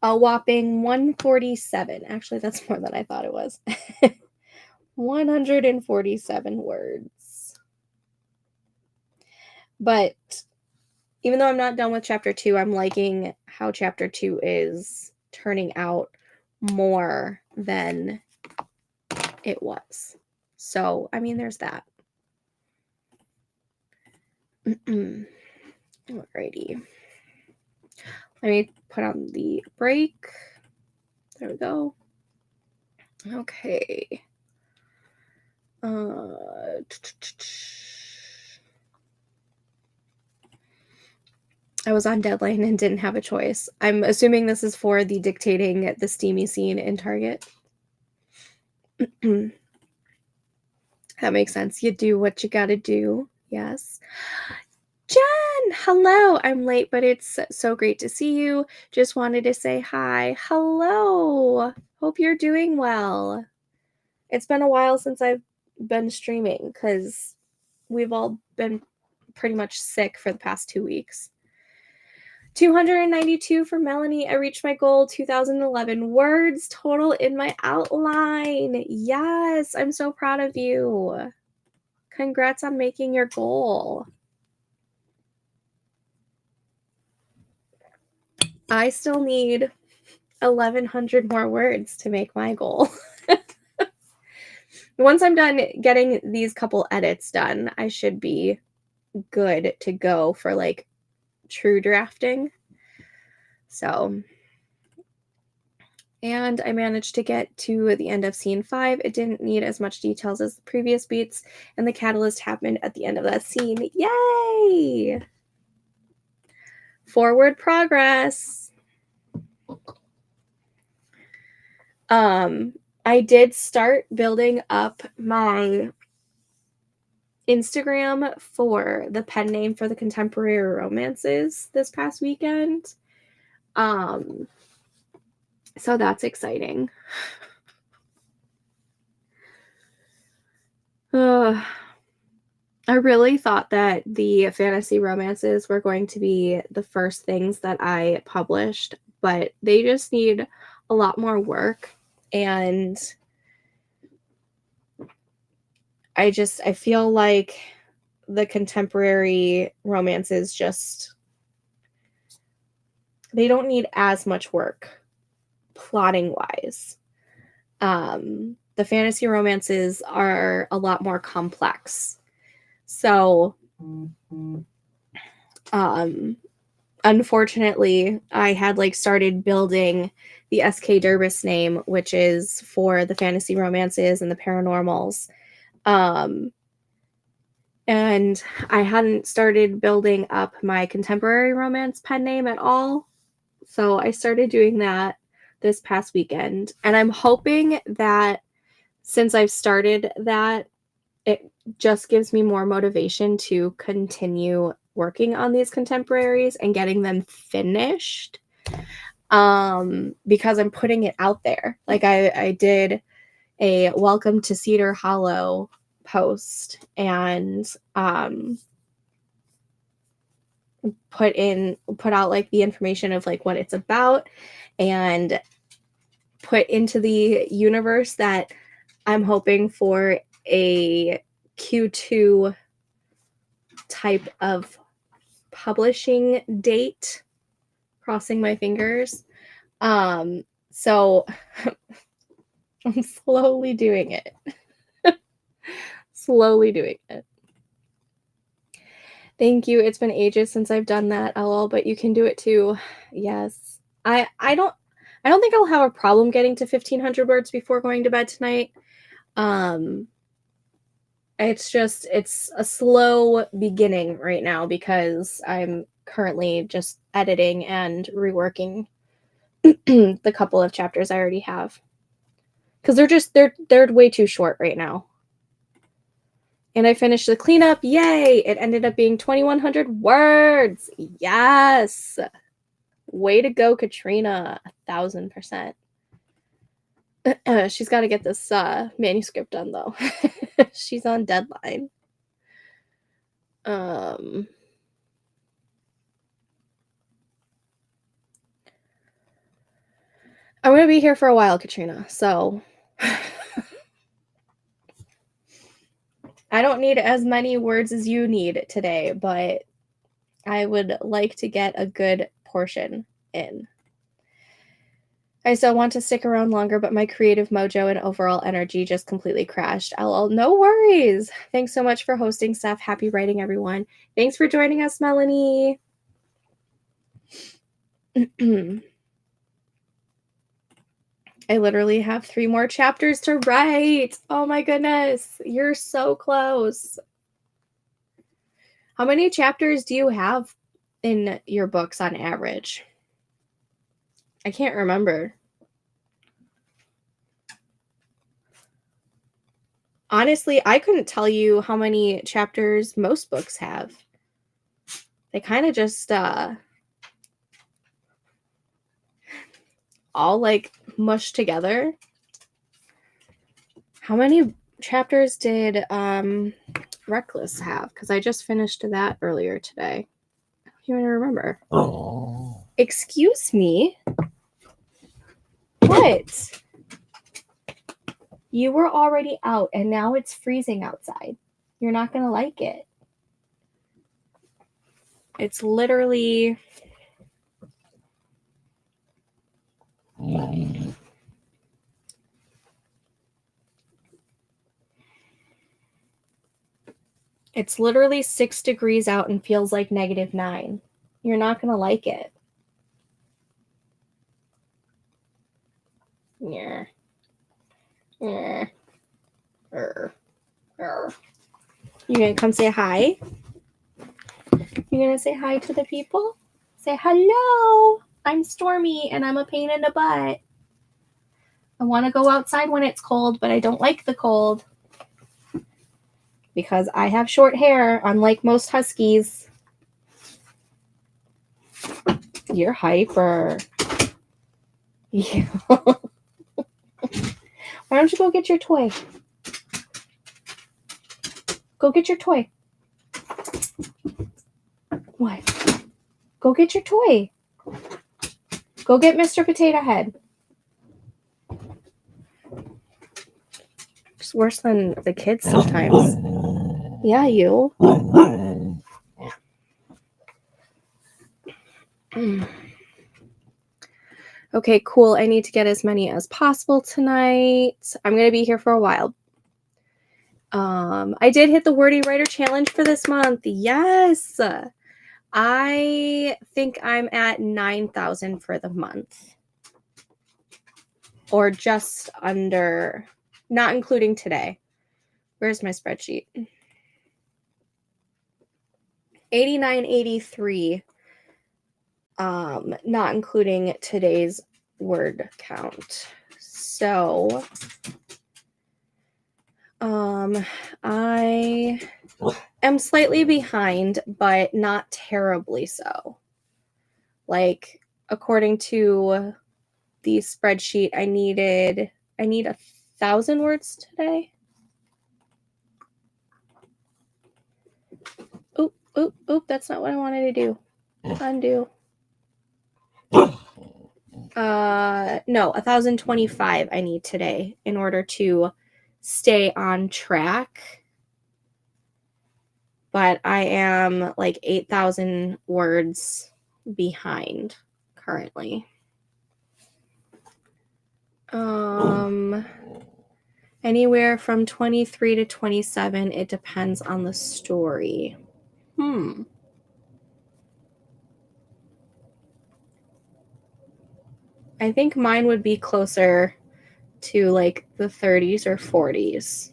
a whopping 147. Actually, that's more than I thought it was. 147 words. But even though I'm not done with chapter 2, I'm liking how chapter 2 is turning out more than it was. So, I mean, there's that. Alrighty. Let me put on the break. There we go. Okay. I was on deadline and didn't have a choice. I'm assuming this is for the dictating the steamy scene in Target. That makes sense. You do what you gotta do. Yes. Jen, hello. I'm late, but it's so great to see you. Just wanted to say hi. Hello. Hope you're doing well. It's been a while since I've been streaming because we've all been pretty much sick for the past 2 weeks. 292 for Melanie. I reached my goal, 2011 words total in my outline. Yes, I'm so proud of you. Congrats on making your goal. I still need 1,100 more words to make my goal. Once I'm done getting these couple edits done, I should be good to go for like true drafting. So, and I managed to get to the end of scene 5. It didn't need as much details as the previous beats, and the catalyst happened at the end of that scene. Yay! Forward progress. I did start building up my Instagram for the pen name for the contemporary romances this past weekend. So that's exciting. I really thought that the fantasy romances were going to be the first things that I published, but they just need a lot more work. And I feel like the contemporary romances they don't need as much work plotting wise. The fantasy romances are a lot more complex. So, unfortunately, I had started building the SK Derbis name, which is for the fantasy romances and the paranormals. And I hadn't started building up my contemporary romance pen name at all. So I started doing that this past weekend. And I'm hoping that since I've started that, it just gives me more motivation to continue working on these contemporaries and getting them finished. Because I'm putting it out there. Like I did a Welcome to Cedar Hollow post and put out like the information of like what it's about and put into the universe that I'm hoping for a Q2 type of publishing date, crossing my fingers. So I'm slowly doing it. Slowly doing it. Thank you. It's been ages since I've done that, LOL, but you can do it too. Yes. I don't think I'll have a problem getting to 1,500 words before going to bed tonight. It's a slow beginning right now because I'm currently just editing and reworking the couple of chapters I already have. Because they're way too short right now. And I finished the cleanup. Yay! It ended up being 2,100 words. Yes! Way to go, Katrina. 1,000%. She's got to get this manuscript done, though. She's on deadline. I'm going to be here for a while, Katrina, so I don't need as many words as you need today, but I would like to get a good portion in. I still want to stick around longer, but my creative mojo and overall energy just completely crashed. LOL, no worries. Thanks so much for hosting, Steph. Happy writing, everyone. Thanks for joining us, Melanie. I literally have 3 more chapters to write. Oh my goodness. You're so close. How many chapters do you have in your books on average? I can't remember. Honestly, I couldn't tell you how many chapters most books have. They kind of just all like mushed together. How many chapters did Reckless have? Because I just finished that earlier today. I don't even remember. Oh. Excuse me? What? You were already out and now it's freezing outside. You're not going to like it. It's literally... It's literally 6 degrees out and feels like -9. You're not going to like it. Yeah. Yeah. You going to come say hi? You going to say hi to the people? Say hello. I'm Stormy and I'm a pain in the butt. I want to go outside when it's cold, but I don't like the cold. Because I have short hair, unlike most huskies. You're hyper. Yeah. Why don't you go get your toy? Go get your toy. What? Go get your toy. Go get Mr. Potato Head. It's worse than the kids sometimes. Yeah, you. Okay, cool. I need to get as many as possible tonight. I'm going to be here for a while. I did hit the Wordy Writer challenge for this month. Yes. I think I'm at 9,000 for the month. Or just under, not including today. Where's my spreadsheet? 8983. Not including today's word count. So, I am slightly behind, but not terribly so. Like, according to the spreadsheet, I need 1,000 words today. Oop, that's not what I wanted to do. Undo. No, 1,025 I need today in order to stay on track. But I am like 8,000 words behind currently. Anywhere from 23 to 27. It depends on the story. I think mine would be closer to like the 30s or 40s.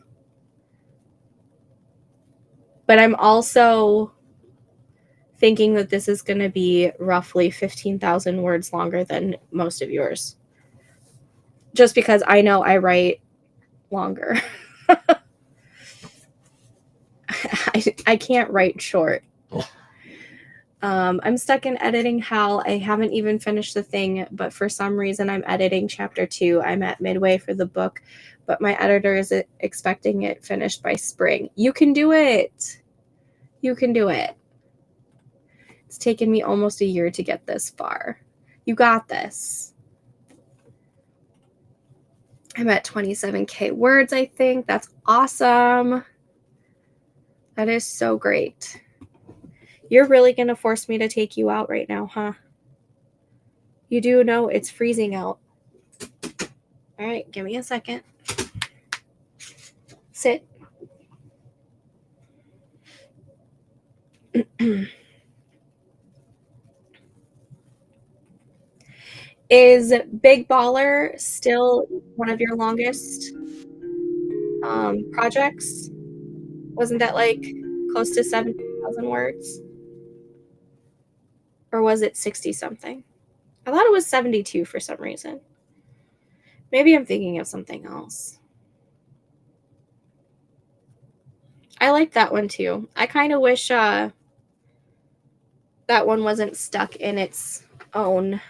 But I'm also thinking that this is going to be roughly 15,000 words longer than most of yours. Just because I know I write longer. I can't write short. I'm stuck in editing hell. I haven't even finished the thing, but for some reason I'm editing chapter 2. I'm at midway for the book, but my editor is expecting it finished by spring. You can do it. You can do it. It's taken me almost a year to get this far. You got this. I'm at 27K words, I think. That's awesome. That is so great. You're really going to force me to take you out right now, huh? You do know it's freezing out. All right, give me a second. Sit. Is Big Baller still one of your longest projects? Wasn't that like close to 70,000 words? Or was it 60 something? I thought it was 72 for some reason. Maybe I'm thinking of something else. I like that one too. I kind of wish that one wasn't stuck in its own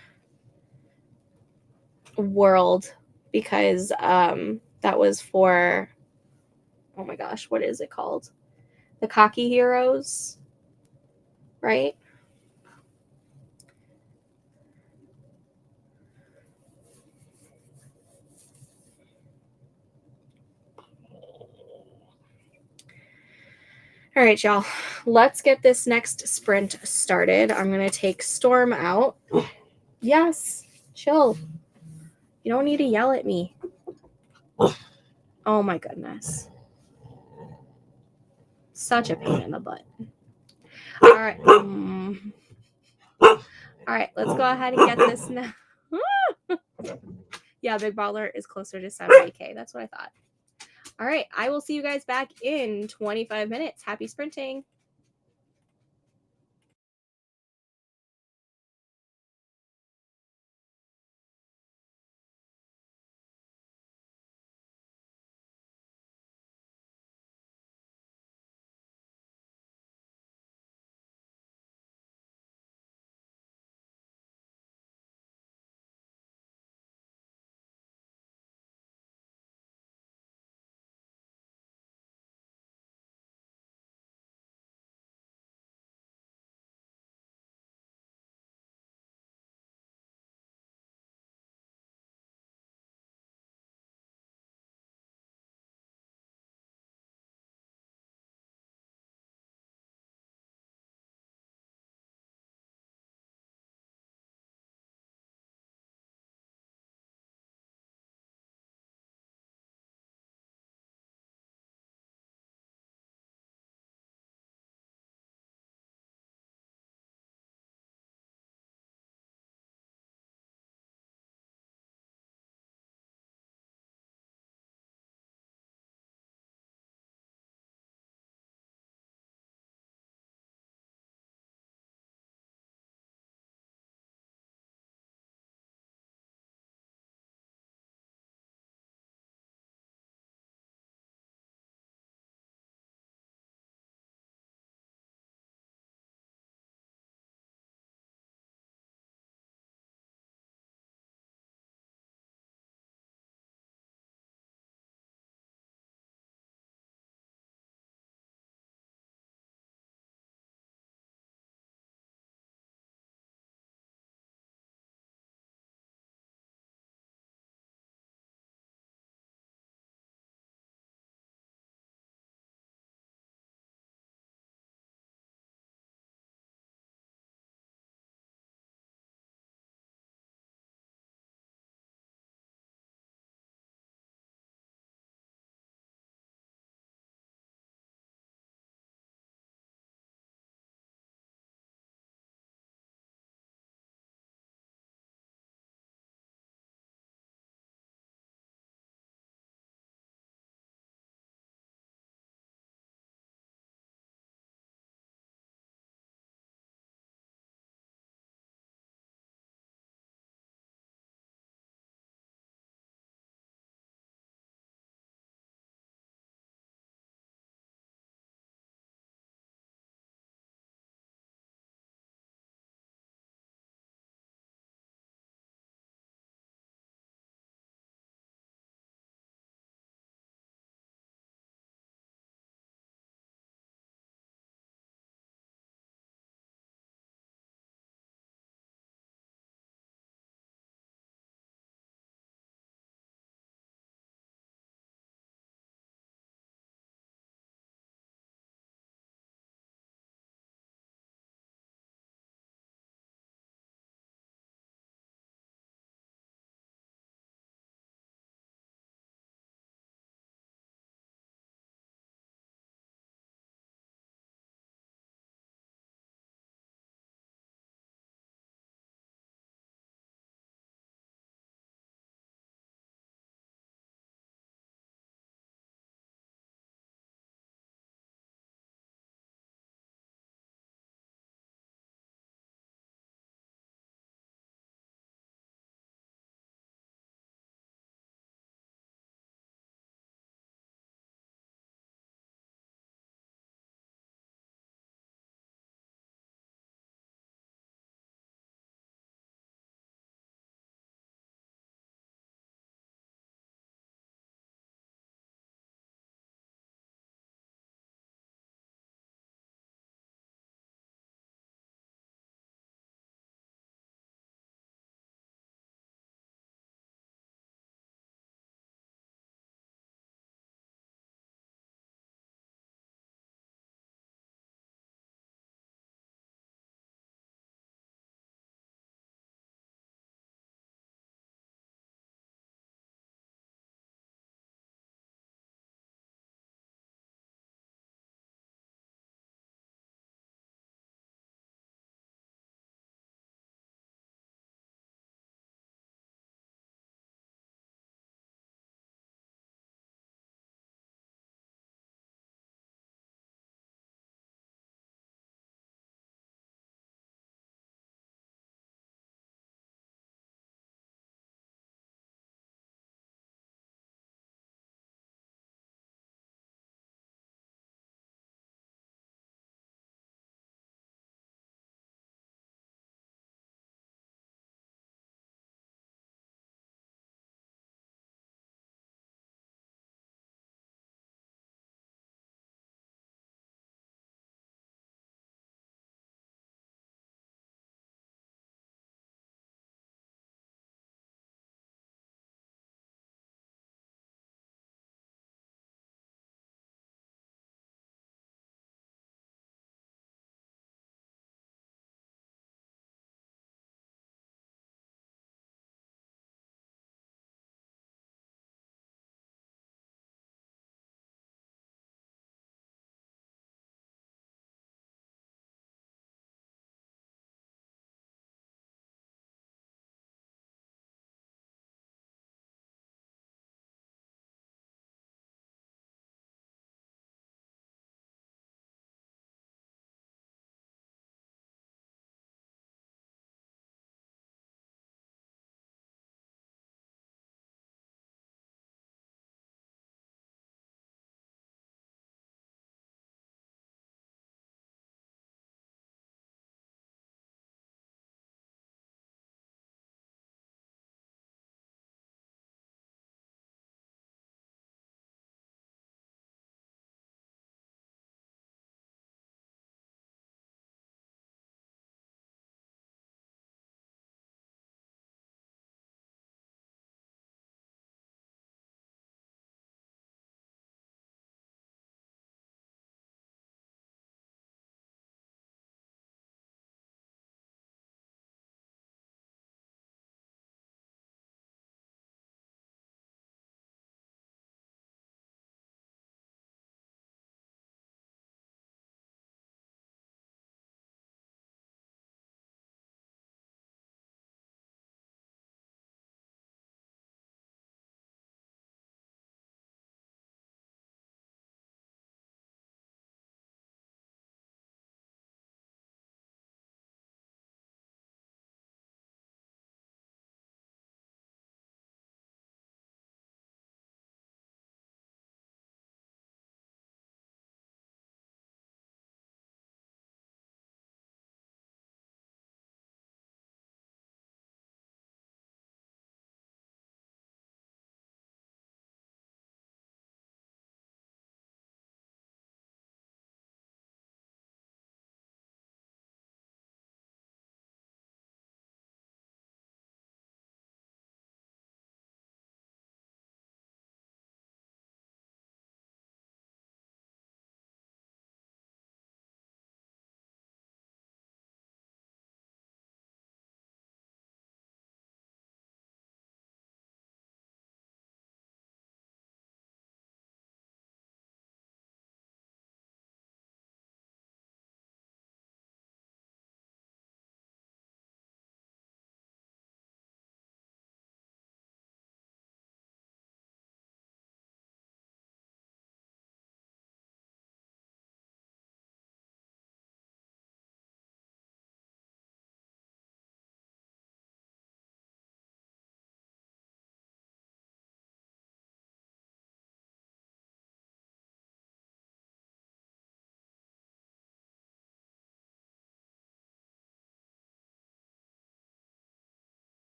world, because that was for, oh my gosh, what is it called? The Cocky Heroes, right? All right, y'all. Let's get this next sprint started. I'm going to take Storm out. Yes, chill. You don't need to yell at me. Oh my goodness. Such a pain in the butt. All right. All right, let's go ahead and get this now. Yeah, Big Baller is closer to 70K. That's what I thought. All right, I will see you guys back in 25 minutes. Happy sprinting.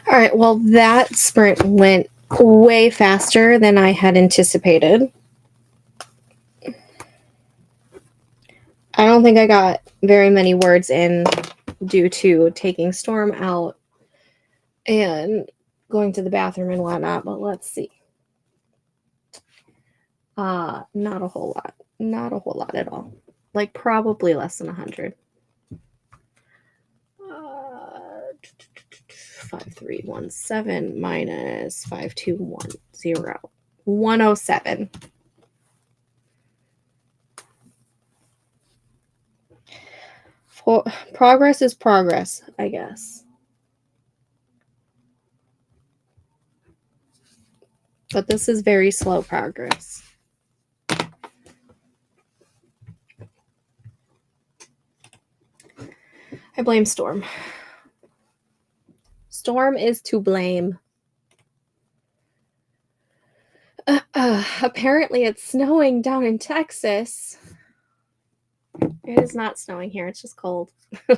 All right, well, that sprint went way faster than I had anticipated. I don't think I got very many words in due to taking Storm out and going to the bathroom and whatnot, but let's see. Not a whole lot. Not a whole lot at all. Like probably less than 100. 5317 minus 5210. 107. Progress is progress, I guess. But this is very slow progress. I blame Storm. Storm is to blame. Apparently it's snowing down in Texas. It is not snowing here. It's just cold. I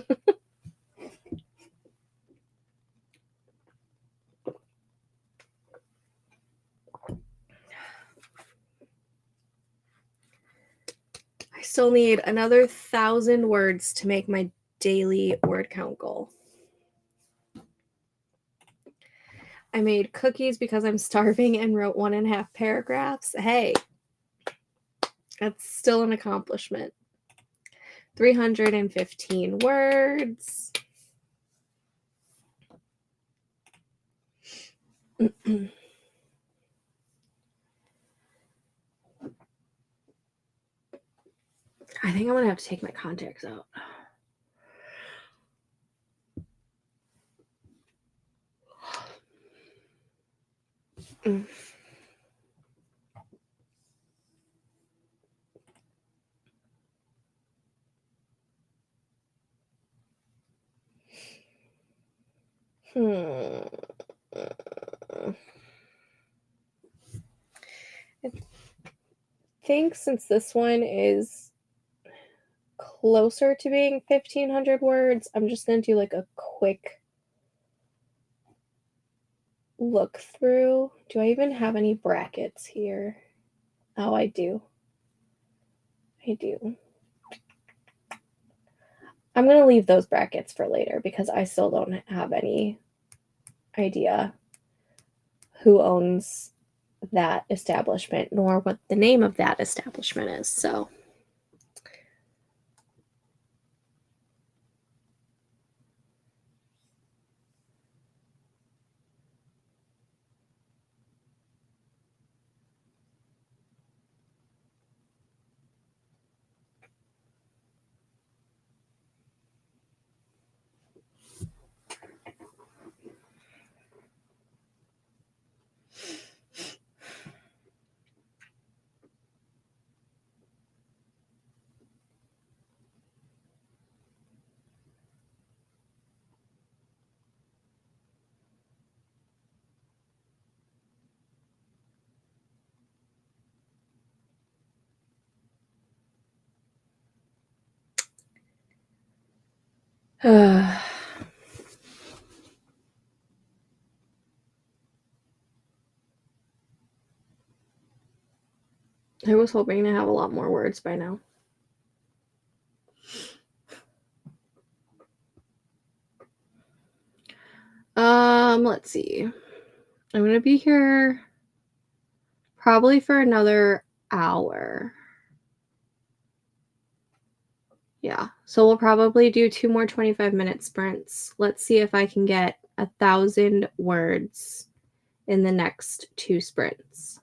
still need another 1,000 words to make my daily word count goal. I made cookies because I'm starving and wrote 1.5 paragraphs. Hey, that's still an accomplishment. 315 words. I think I'm going to have to take my contacts out. I think since this one is closer to being 1,500 words, I'm just going to do like a quick look through. Do I even have any brackets here? Oh, I do. I do. I'm going to leave those brackets for later because I still don't have any idea who owns that establishment nor what the name of that establishment is. So I was hoping to have a lot more words by now. Let's see. I'm going to be here probably for another hour. Yeah, so we'll probably do 2 more 25-minute sprints. Let's see if I can get 1,000 words in the next 2 sprints.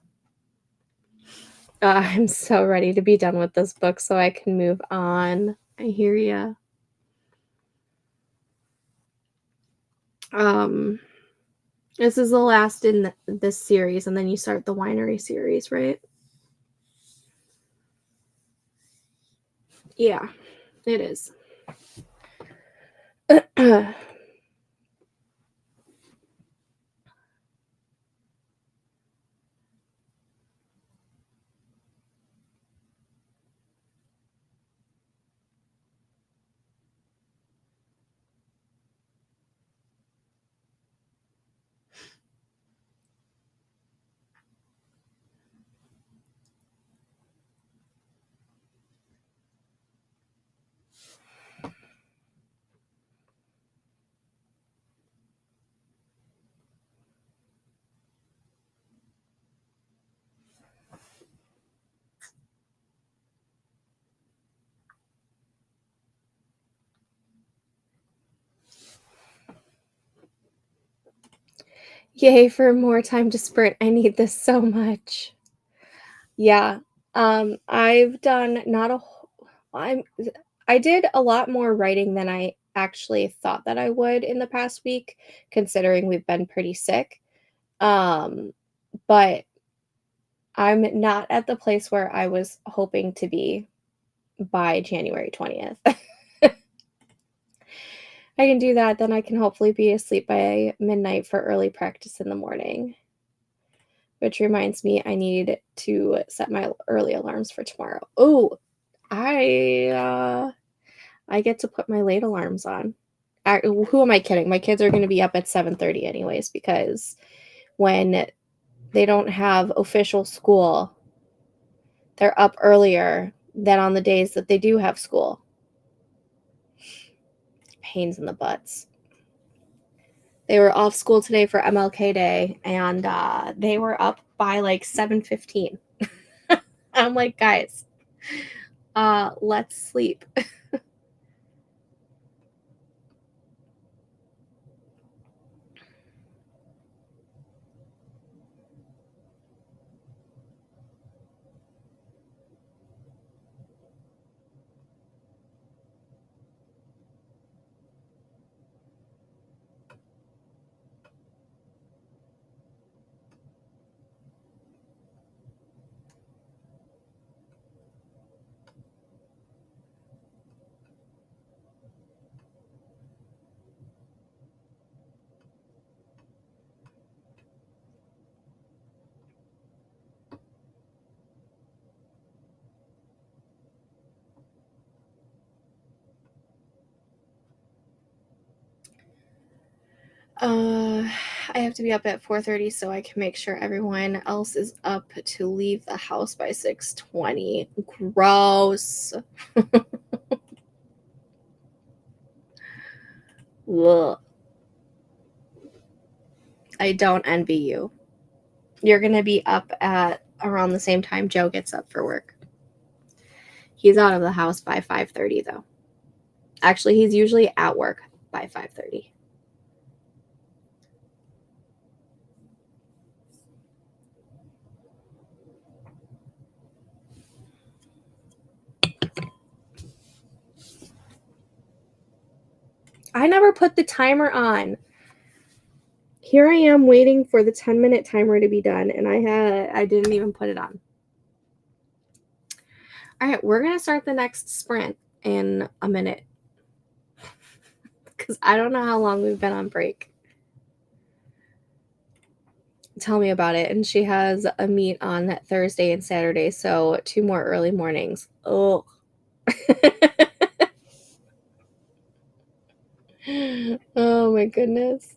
I'm so ready to be done with this book so I can move on. I hear ya. This is the last in this series, and then you start the winery series, right? Yeah, it is. Yay for more time to sprint. I need this so much. Yeah. I've done not a I did a lot more writing than I actually thought that I would in the past week, considering we've been pretty sick. But I'm not at the place where I was hoping to be by January 20th. I can do that, then I can hopefully be asleep by midnight for early practice in the morning. Which reminds me, I need to set my early alarms for tomorrow. Oh, I get to put my late alarms on. Who am I kidding? My kids are going to be up at 7:30 anyways, because when they don't have official school, they're up earlier than on the days that they do have school. Pains in the butts. They were off school today for MLK Day, and they were up by like 7:15. I'm like, guys, let's sleep. I have to be up at 4:30 so I can make sure everyone else is up to leave the house by 6:20. Gross. Ugh. I don't envy you. You're going to be up at around the same time Joe gets up for work. He's out of the house by 5:30 though. Actually, he's usually at work by 5:30. I never put the timer on. Here I am waiting for the 10-minute timer to be done, and I didn't even put it on. All right, we're going to start the next sprint in a minute because I don't know how long we've been on break. Tell me about it. And she has a meet on Thursday and Saturday, so 2 more early mornings. Oh. Oh my goodness.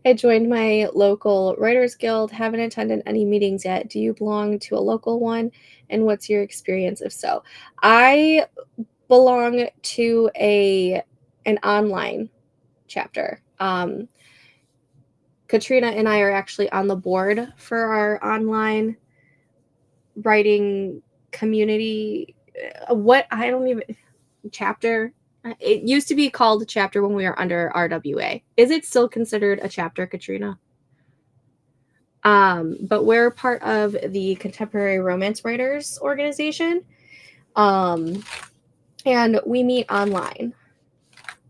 I joined my local Writers Guild. Haven't attended any meetings yet. Do you belong to a local one? And what's your experience if so? I belong to an online chapter. Katrina and I are actually on the board for our online writing community. I don't even chapter. It used to be called a chapter when we were under RWA. Is it still considered a chapter, Katrina? But we're part of the Contemporary Romance Writers organization. And we meet online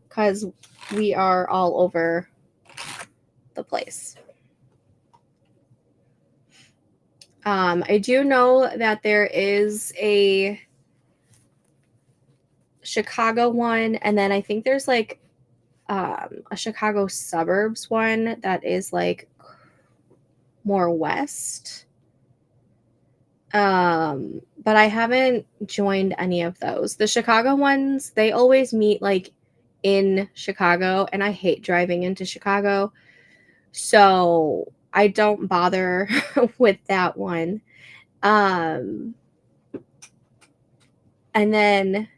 because we are all over the place. I do know that there is a Chicago one, and then I think there's like a Chicago suburbs one that is like more west. But I haven't joined any of those. The Chicago ones, they always meet like in Chicago, and I hate driving into Chicago. So I don't bother with that one. And then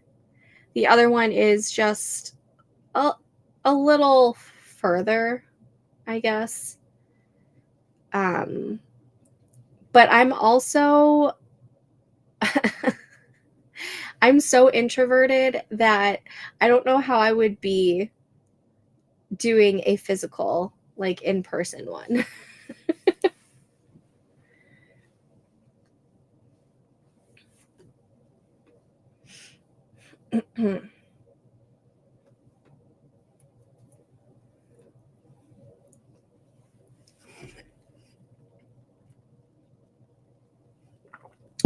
the other one is just a little further, I guess. But I'm also I'm so introverted that I don't know how I would be doing a physical like in-person one.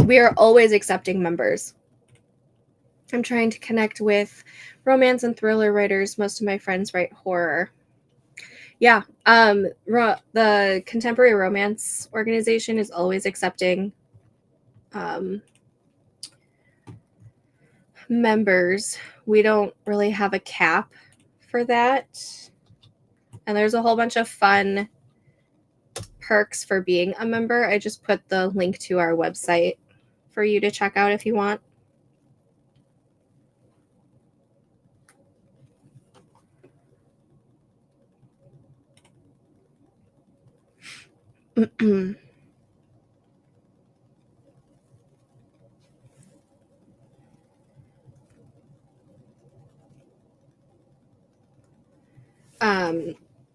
We are always accepting members. I'm trying to connect with romance and thriller writers. Most of my friends write horror. Yeah, the Contemporary Romance organization is always accepting members. We don't really have a cap for that. And there's a whole bunch of fun perks for being a member. I just put the link to our website for you to check out if you want.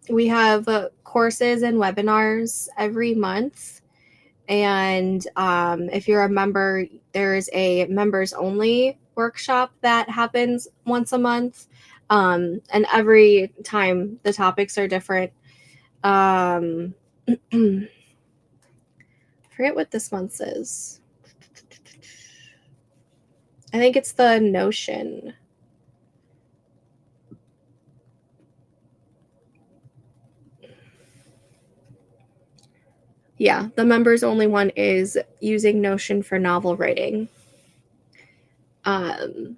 We have courses and webinars every month. And if you're a member, there's a members only workshop that happens once a month. And every time the topics are different. I forget what this month's is. I think it's the Notion. Yeah, the members only one is using Notion for novel writing. And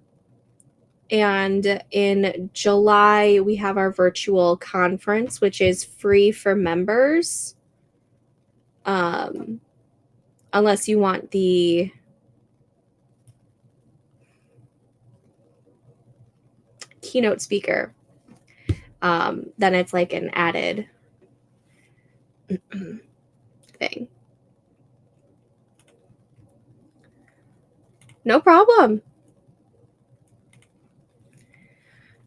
in July, we have our virtual conference, which is free for members. Unless you want the keynote speaker, then it's like an added thing. No problem.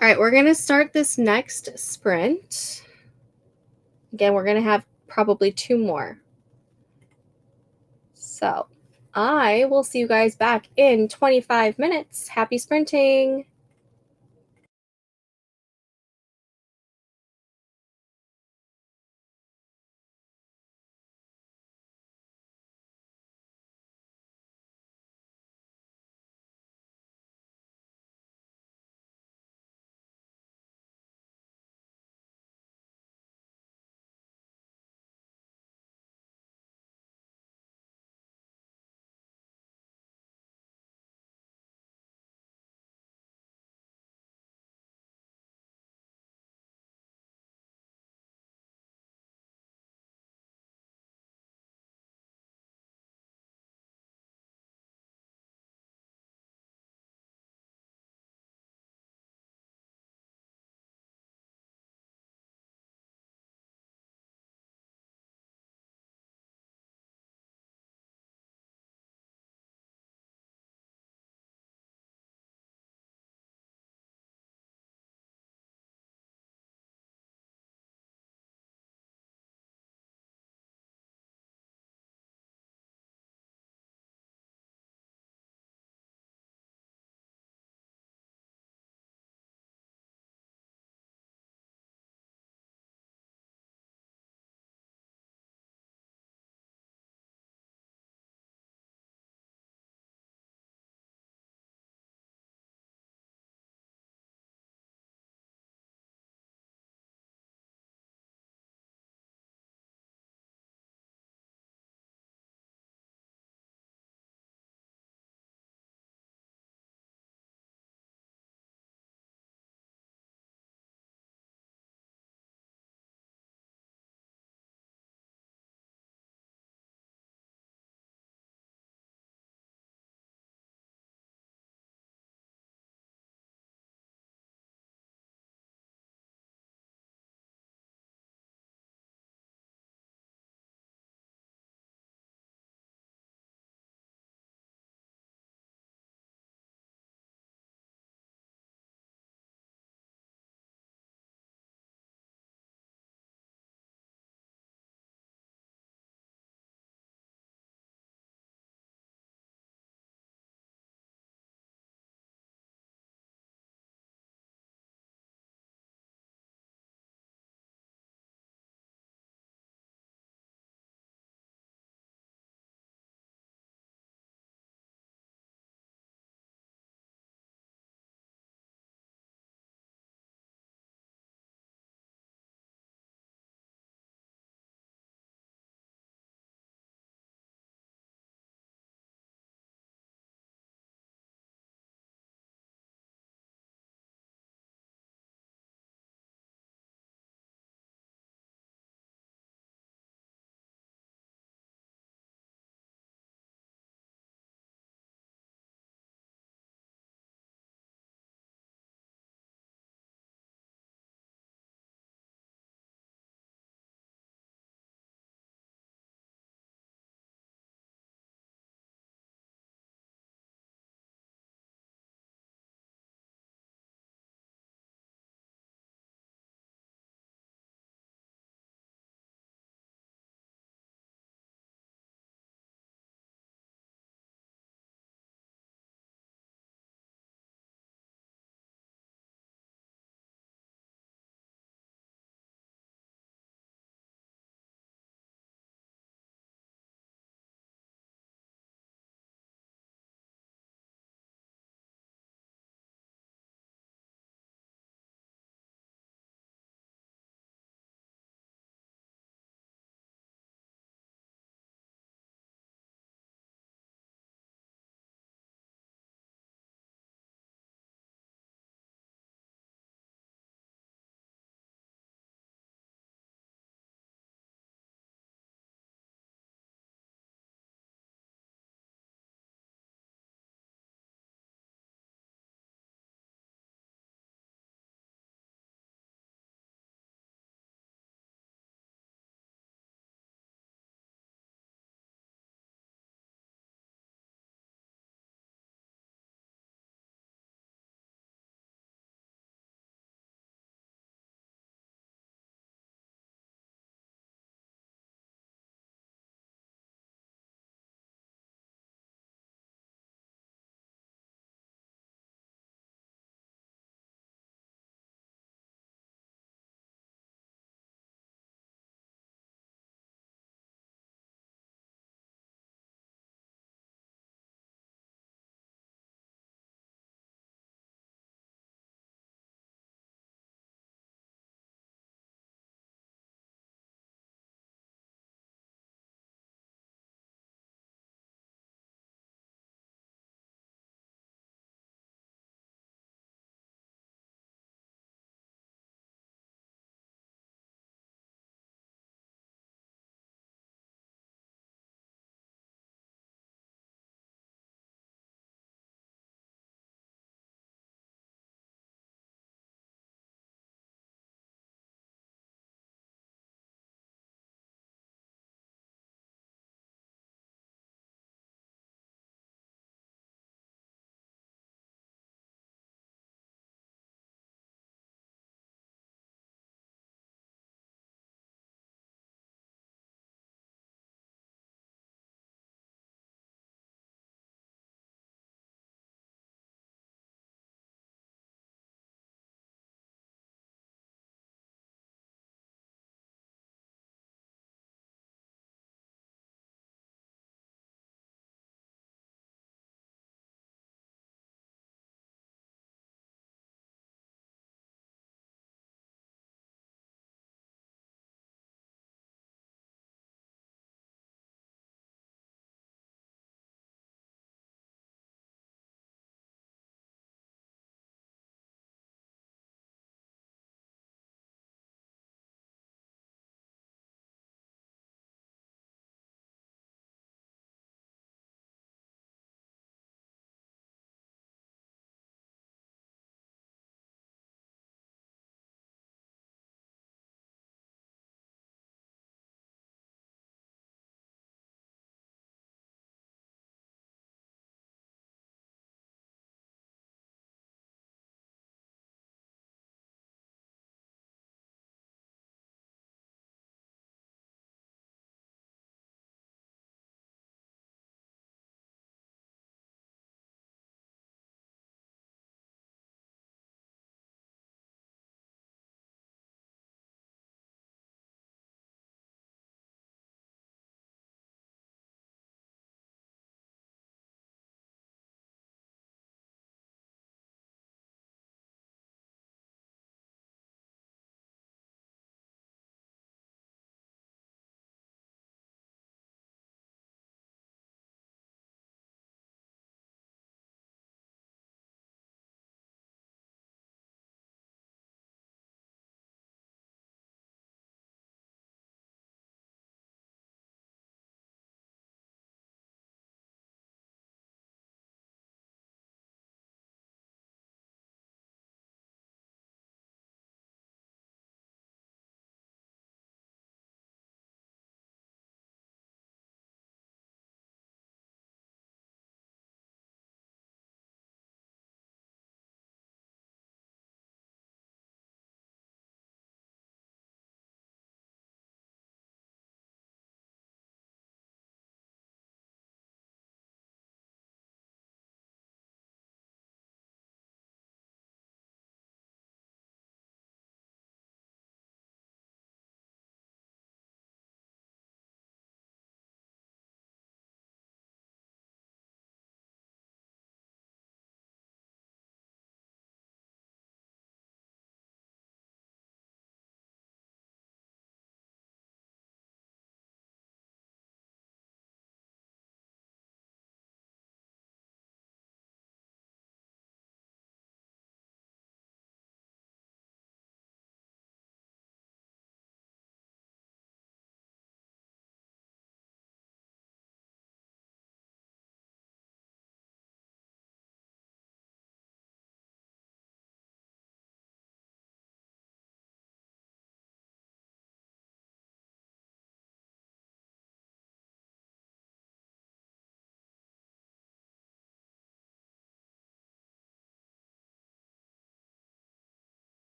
All right, we're going to start this next sprint. Again, we're going to have probably 2 more. So I will see you guys back in 25 minutes. Happy sprinting.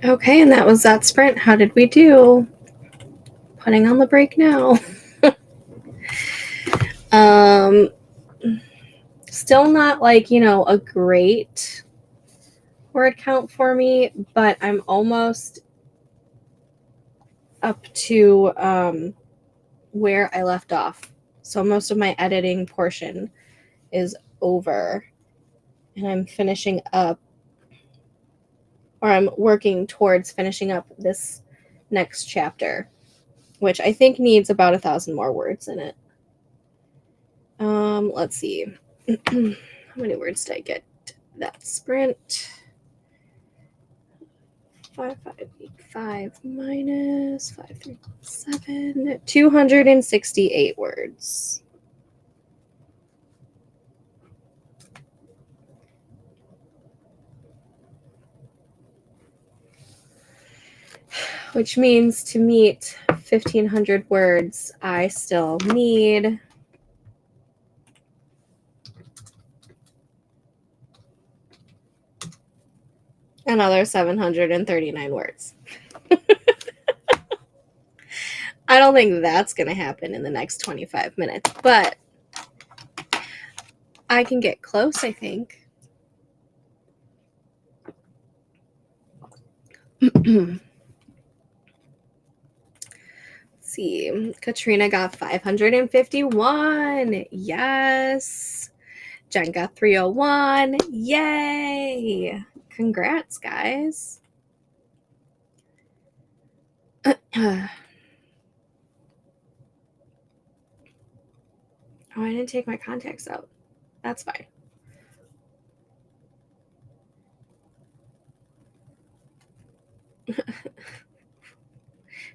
Okay, and that was that sprint. How did we do? Putting on the break now. Still not like, a great word count for me, but I'm almost up to where I left off. So most of my editing portion is over, and I'm finishing up, or I'm working towards finishing up this next chapter, which I think needs about 1,000 more words in it. Let's see. How many words did I get that sprint? 5585 minus 537, 268 words. Which means to meet 1,500 words, I still need another 739 words. I don't think that's going to happen in the next 25 minutes, but I can get close, I think. Let's see. Katrina got 551. Yes. Jen got 301. Yay. Congrats, guys. Oh, I didn't take my contacts out. That's fine.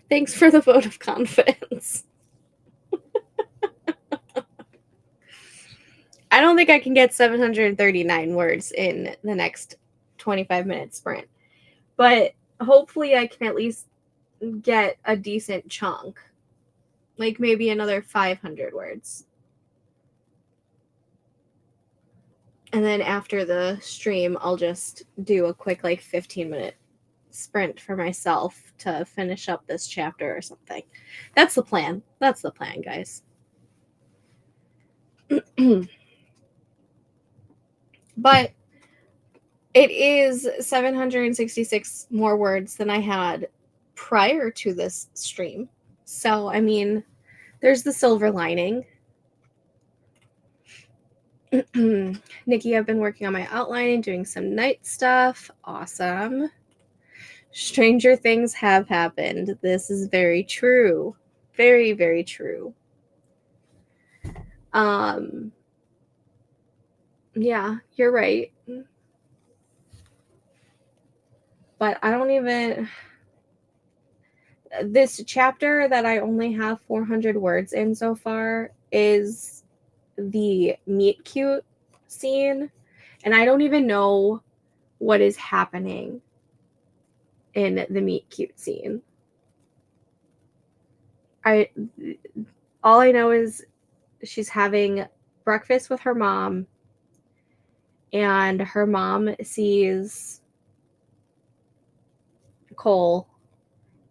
Thanks for the vote of confidence. I don't think I can get 739 words in the next 25-minute sprint, but hopefully I can at least get a decent chunk, like maybe another 500 words. And then after the stream, I'll just do a quick 15-minute sprint for myself to finish up this chapter or something. That's the plan. That's the plan, guys. But it is 766 more words than I had prior to this stream. So, I mean, there's the silver lining. Nikki, I've been working on my outline, doing some night stuff. Awesome. Stranger things have happened. This is very true. Very, very true. Yeah, you're right. But I don't even... This chapter that I only have 400 words in so far is the meet cute scene, and I don't even know what is happening in the meet cute scene. All I know is she's having breakfast with her mom, and her mom sees Cole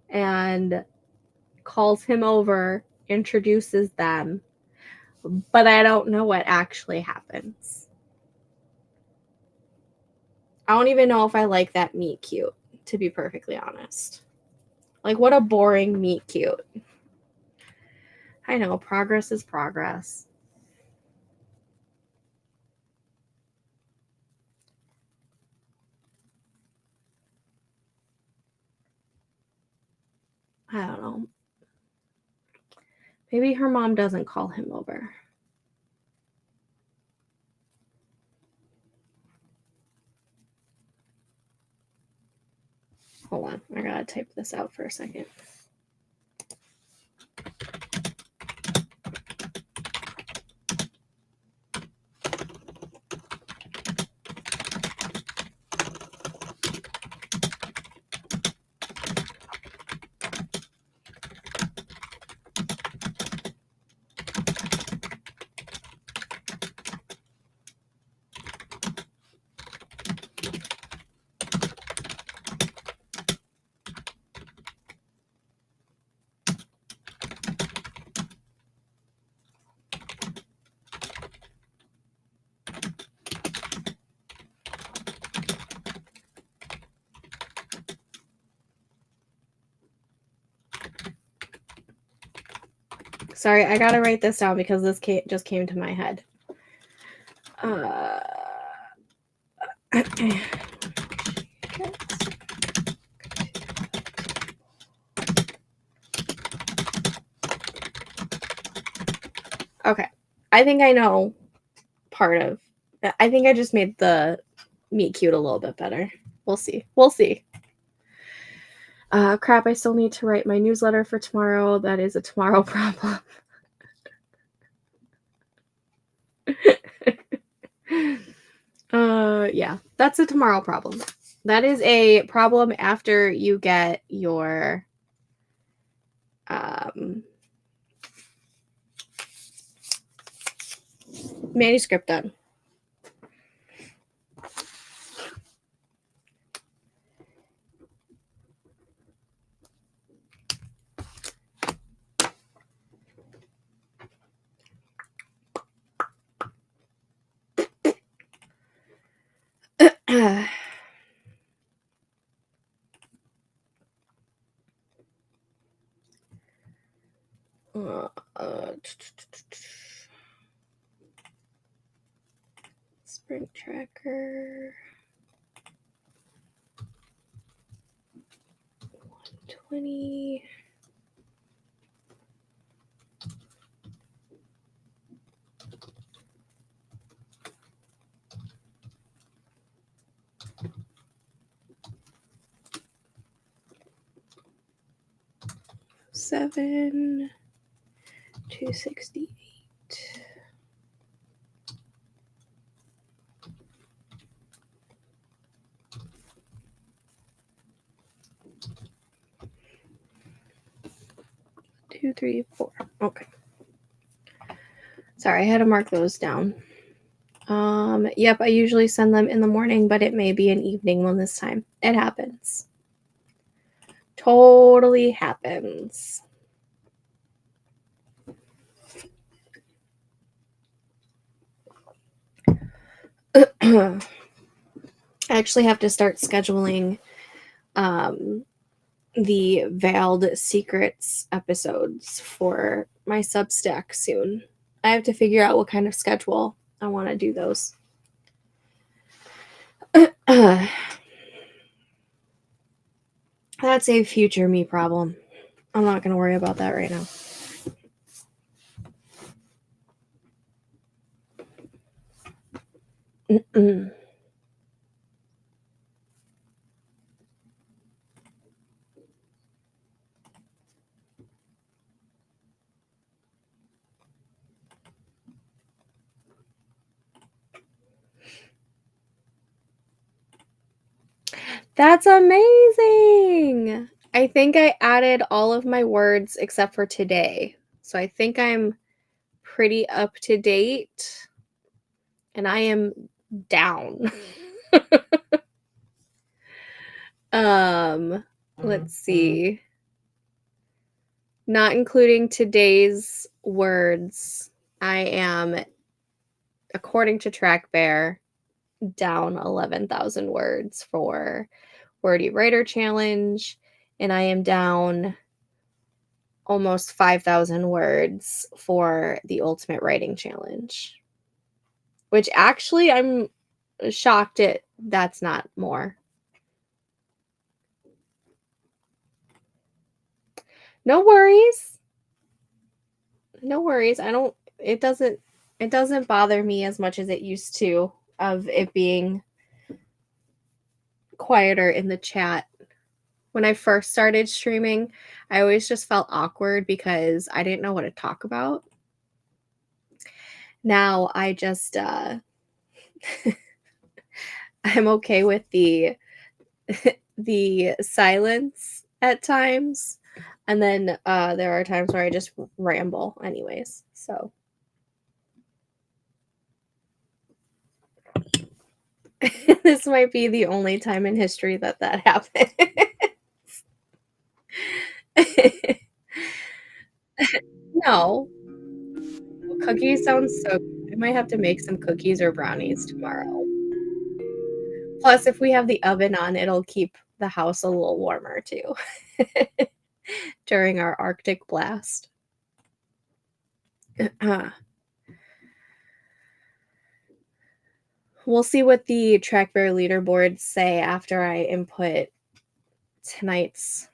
and calls him over, introduces them, but I don't know what actually happens. I don't even know if I like that meet cute, to be perfectly honest. What a boring meet cute. I know, progress is progress. I don't know. Maybe her mom doesn't call him over. Hold on, I gotta type this out for a second. Sorry, I gotta write this down because this just came to my head. Okay, I think I know part of. I think I just made the meet cute a little bit better. We'll see. We'll see. Crap, I still need to write my newsletter for tomorrow. That is a tomorrow problem. Yeah, that's a tomorrow problem. That is a problem after you get your manuscript done. Sprint tracker 120. $7 $268. Two, 3, 4. Okay. Sorry, I had to mark those down. Yep, I usually send them in the morning, but it may be an evening one this time. It happens. Totally happens. I actually have to start scheduling the Veiled Secrets episodes for my Substack soon. I have to figure out what kind of schedule I want to do those. That's a future me problem. I'm not going to worry about that right now. That's amazing. I think I added all of my words except for today. So I think I'm pretty up to date. And I am down. Let's see. Not including today's words, I am, according to TrackBear, down 11,000 words for Wordy Writer Challenge, and I am down almost 5,000 words for the Ultimate Writing Challenge. Which actually I'm shocked that's not more. No worries. No worries. It doesn't bother me as much as it used to, of it being quieter in the chat. When I first started streaming, I always just felt awkward because I didn't know what to talk about. Now I just I'm okay with the the silence at times. And then there are times where I just ramble anyways. So this might be the only time in history that happens. No. Cookies sounds so good. I might have to make some cookies or brownies tomorrow. Plus, if we have the oven on, it'll keep the house a little warmer too during our Arctic blast. We'll see what the Track Bear leaderboards say after I input tonight's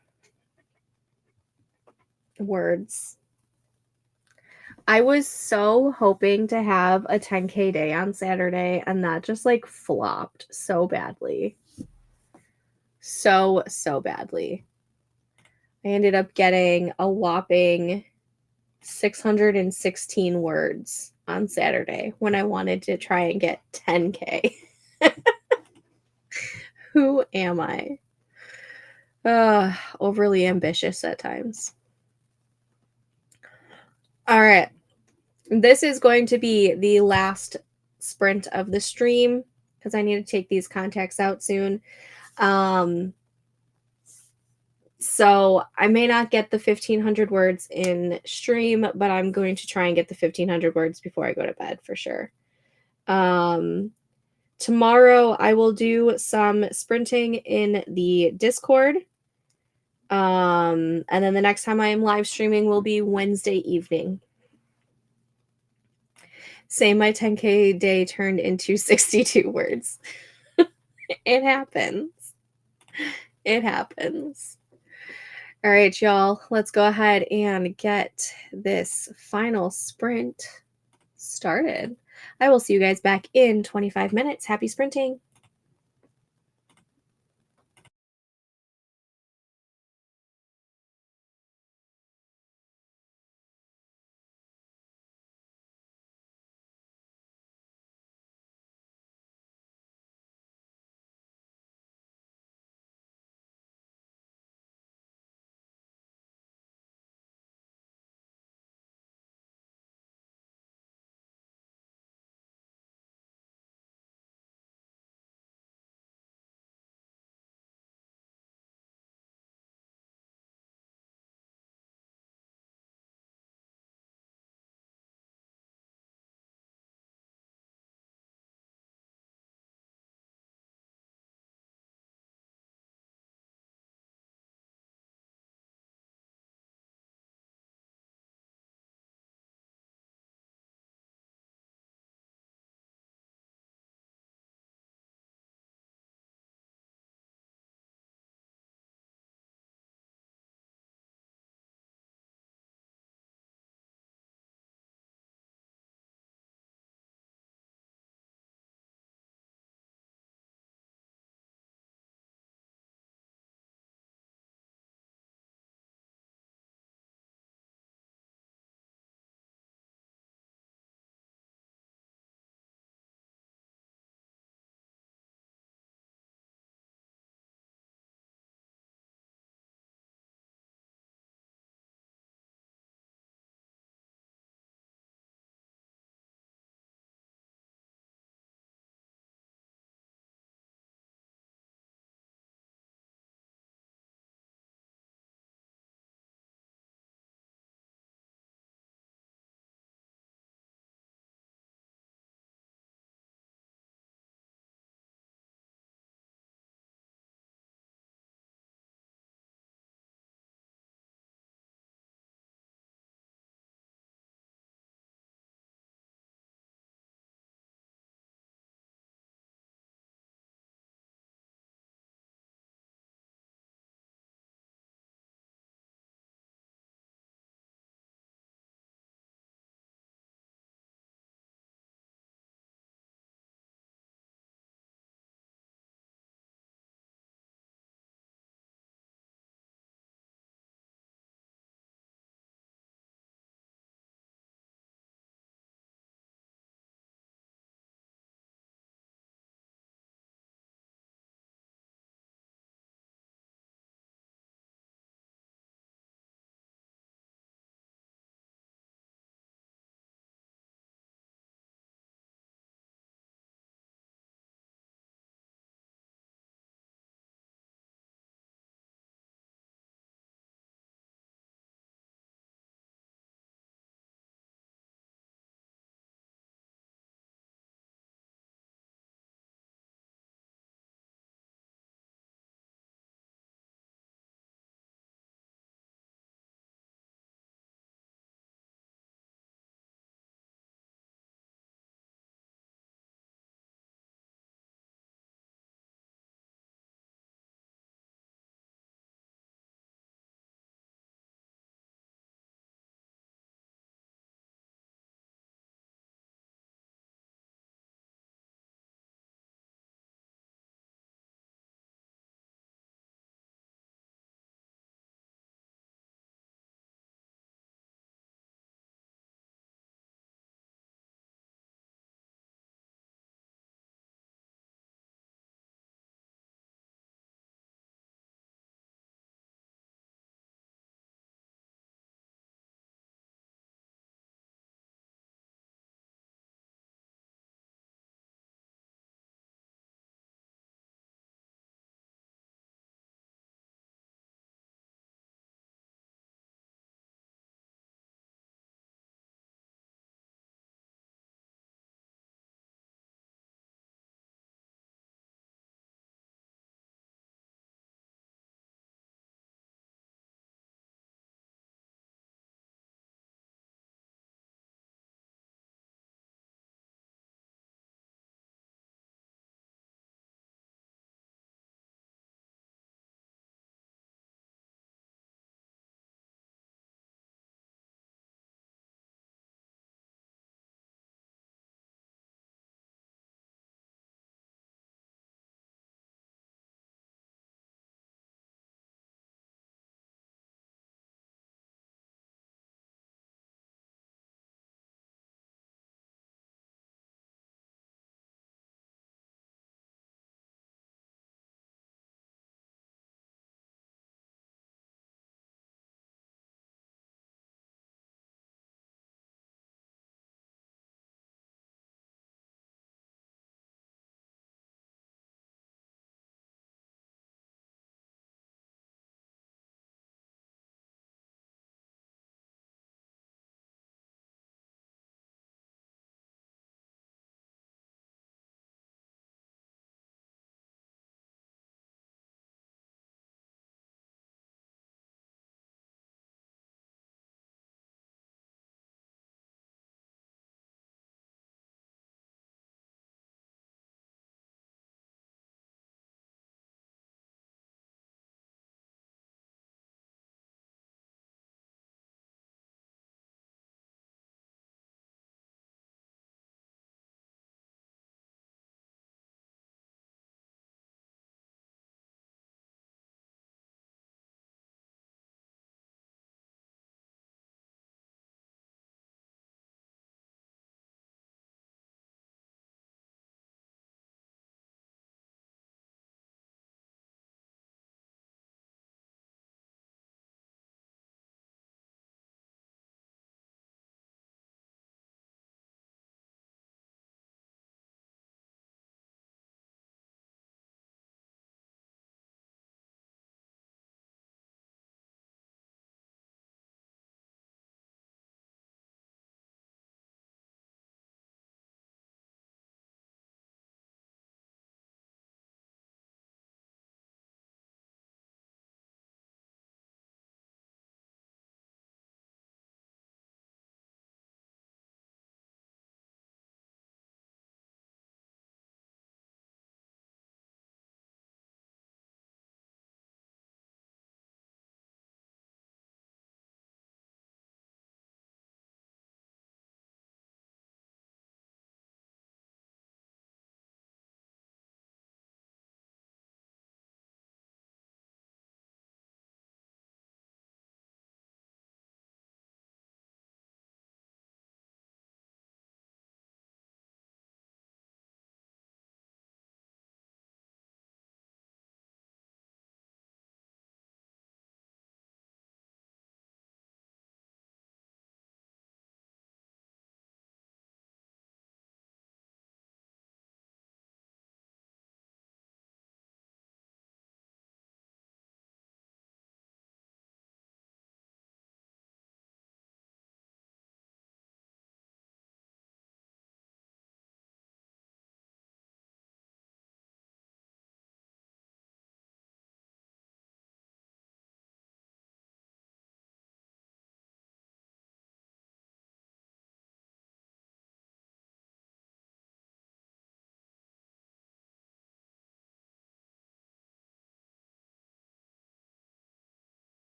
words. I was so hoping to have a 10K day on Saturday, and that just like flopped so badly. So badly. I ended up getting a whopping 616 words on Saturday when I wanted to try and get 10K. Who am I? Overly ambitious at times. All right. This is going to be the last sprint of the stream because I need to take these contacts out soon. So I may not get the 1,500 words in stream, but I'm going to try and get the 1,500 words before I go to bed for sure. Tomorrow I will do some sprinting in the Discord. And then the next time I am live streaming will be Wednesday evening. Say my 10K day turned into 62 words. It happens. It happens. All right, y'all, let's go ahead and get this final sprint started. I will see you guys back in 25 minutes. Happy sprinting.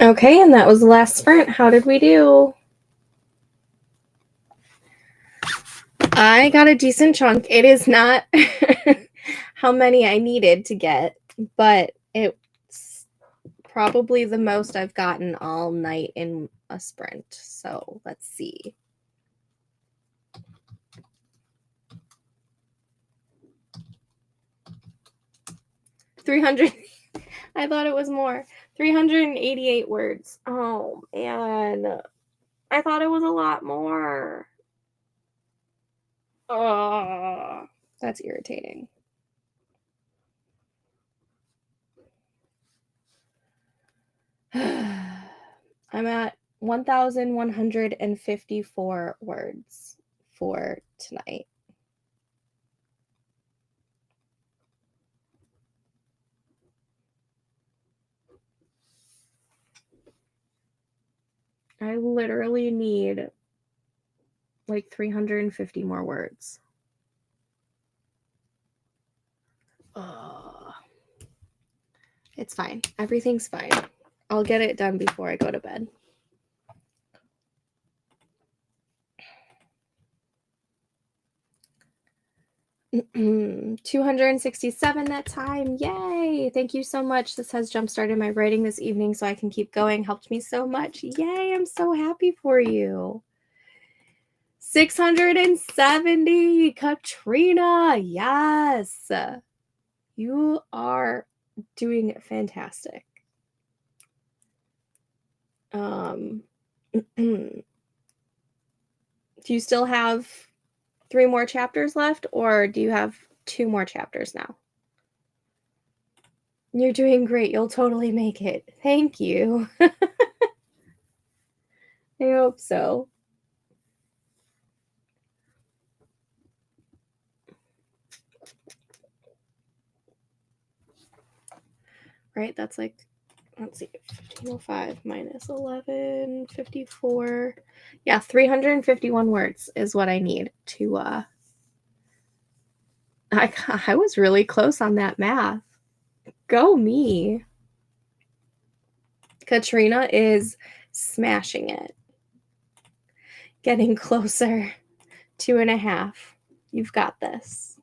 Okay, and that was the last sprint. How did we do? I got a decent chunk. It is not how many I needed to get, but it's probably the most I've gotten all night in a sprint. So let's see. 300. I thought it was more. 388 words. Oh, man. I thought it was a lot more. Oh, that's irritating. I'm at 1,154 words for tonight. I literally need like 350 more words. It's fine. Everything's fine. I'll get it done before I go to bed. $267 that time. Yay! Thank you so much. This has jump-started my writing this evening so I can keep going. Helped me so much. Yay! I'm so happy for you. 670, Katrina. Yes. You are doing fantastic. Do you still have 3 more chapters left, or do you have 2 more chapters now? You're doing great. You'll totally make it. Thank you. I hope so. Right, that's like, let's see, 1505 minus 1154. Yeah, 351 words is what I need to, I was really close on that math. Go me. Katrina is smashing it. Getting closer. 2.5. You've got this.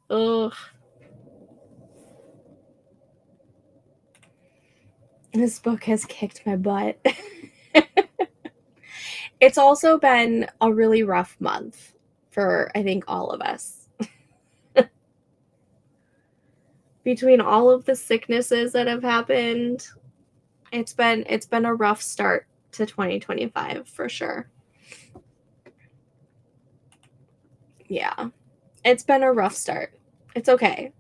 Ugh. This book has kicked my butt. It's also been a really rough month for, I think, all of us. Between all of the sicknesses that have happened, it's been a rough start to 2025 for sure. Yeah. It's been a rough start. It's okay.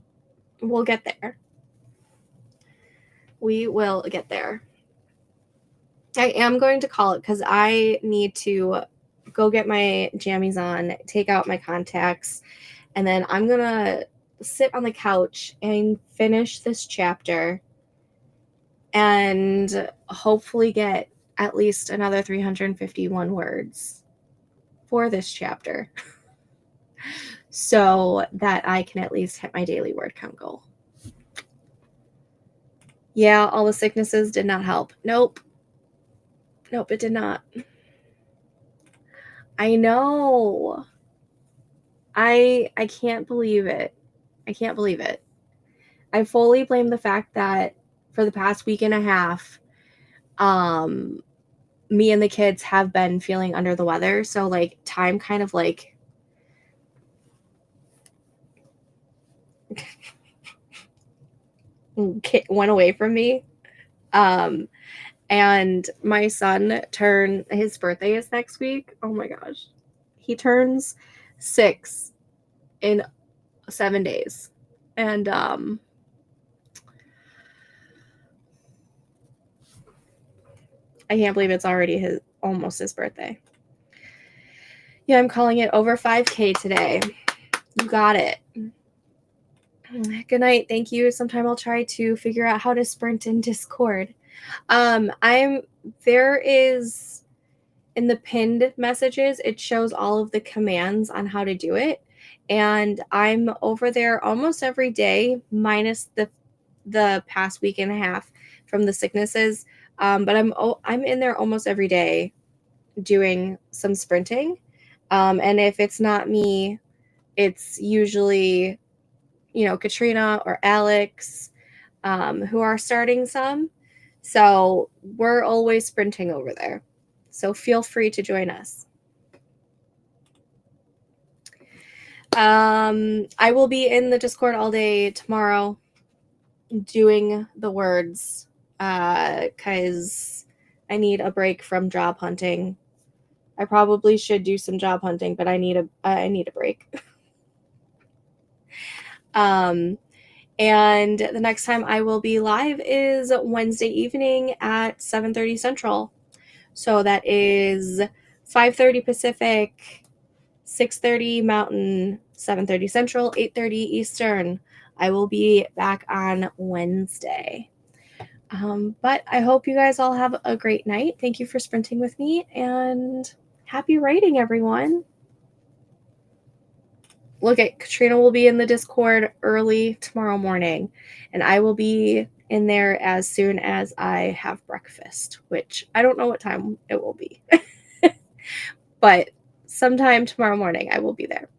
We'll get there. We will get there. I am going to call it because I need to go get my jammies on, take out my contacts, and then I'm going to sit on the couch and finish this chapter and hopefully get at least another 351 words for this chapter so that I can at least hit my daily word count goal. Yeah, all the sicknesses did not help. Nope, it did not. I know. I can't believe it. I can't believe it. I fully blame the fact that for the past week and a half, me and the kids have been feeling under the weather. So like time kind of like went away from me. And my son his birthday is next week. Oh my gosh. He turns 6 in 7 days. And I can't believe it's already almost his birthday. Yeah, I'm calling it over 5K today. You got it. Good night. Thank you. Sometime I'll try to figure out how to sprint in Discord. There is in the pinned messages, it shows all of the commands on how to do it. And I'm over there almost every day, minus the past week and a half from the sicknesses. But I'm in there almost every day doing some sprinting. And if it's not me, it's usually, Katrina or Alex, who are starting some. So we're always sprinting over there. So feel free to join us. I will be in the Discord all day tomorrow doing the words because I need a break from job hunting. I probably should do some job hunting, but I need a break. And the next time I will be live is Wednesday evening at 7:30 Central. So that is 5:30 Pacific, 6:30 Mountain, 7:30 Central, 8:30 Eastern. I will be back on Wednesday. But I hope you guys all have a great night. Thank you for sprinting with me, and happy writing, everyone. Look at Katrina will be in the Discord early tomorrow morning, and I will be in there as soon as I have breakfast, which I don't know what time it will be. But sometime tomorrow morning I will be there.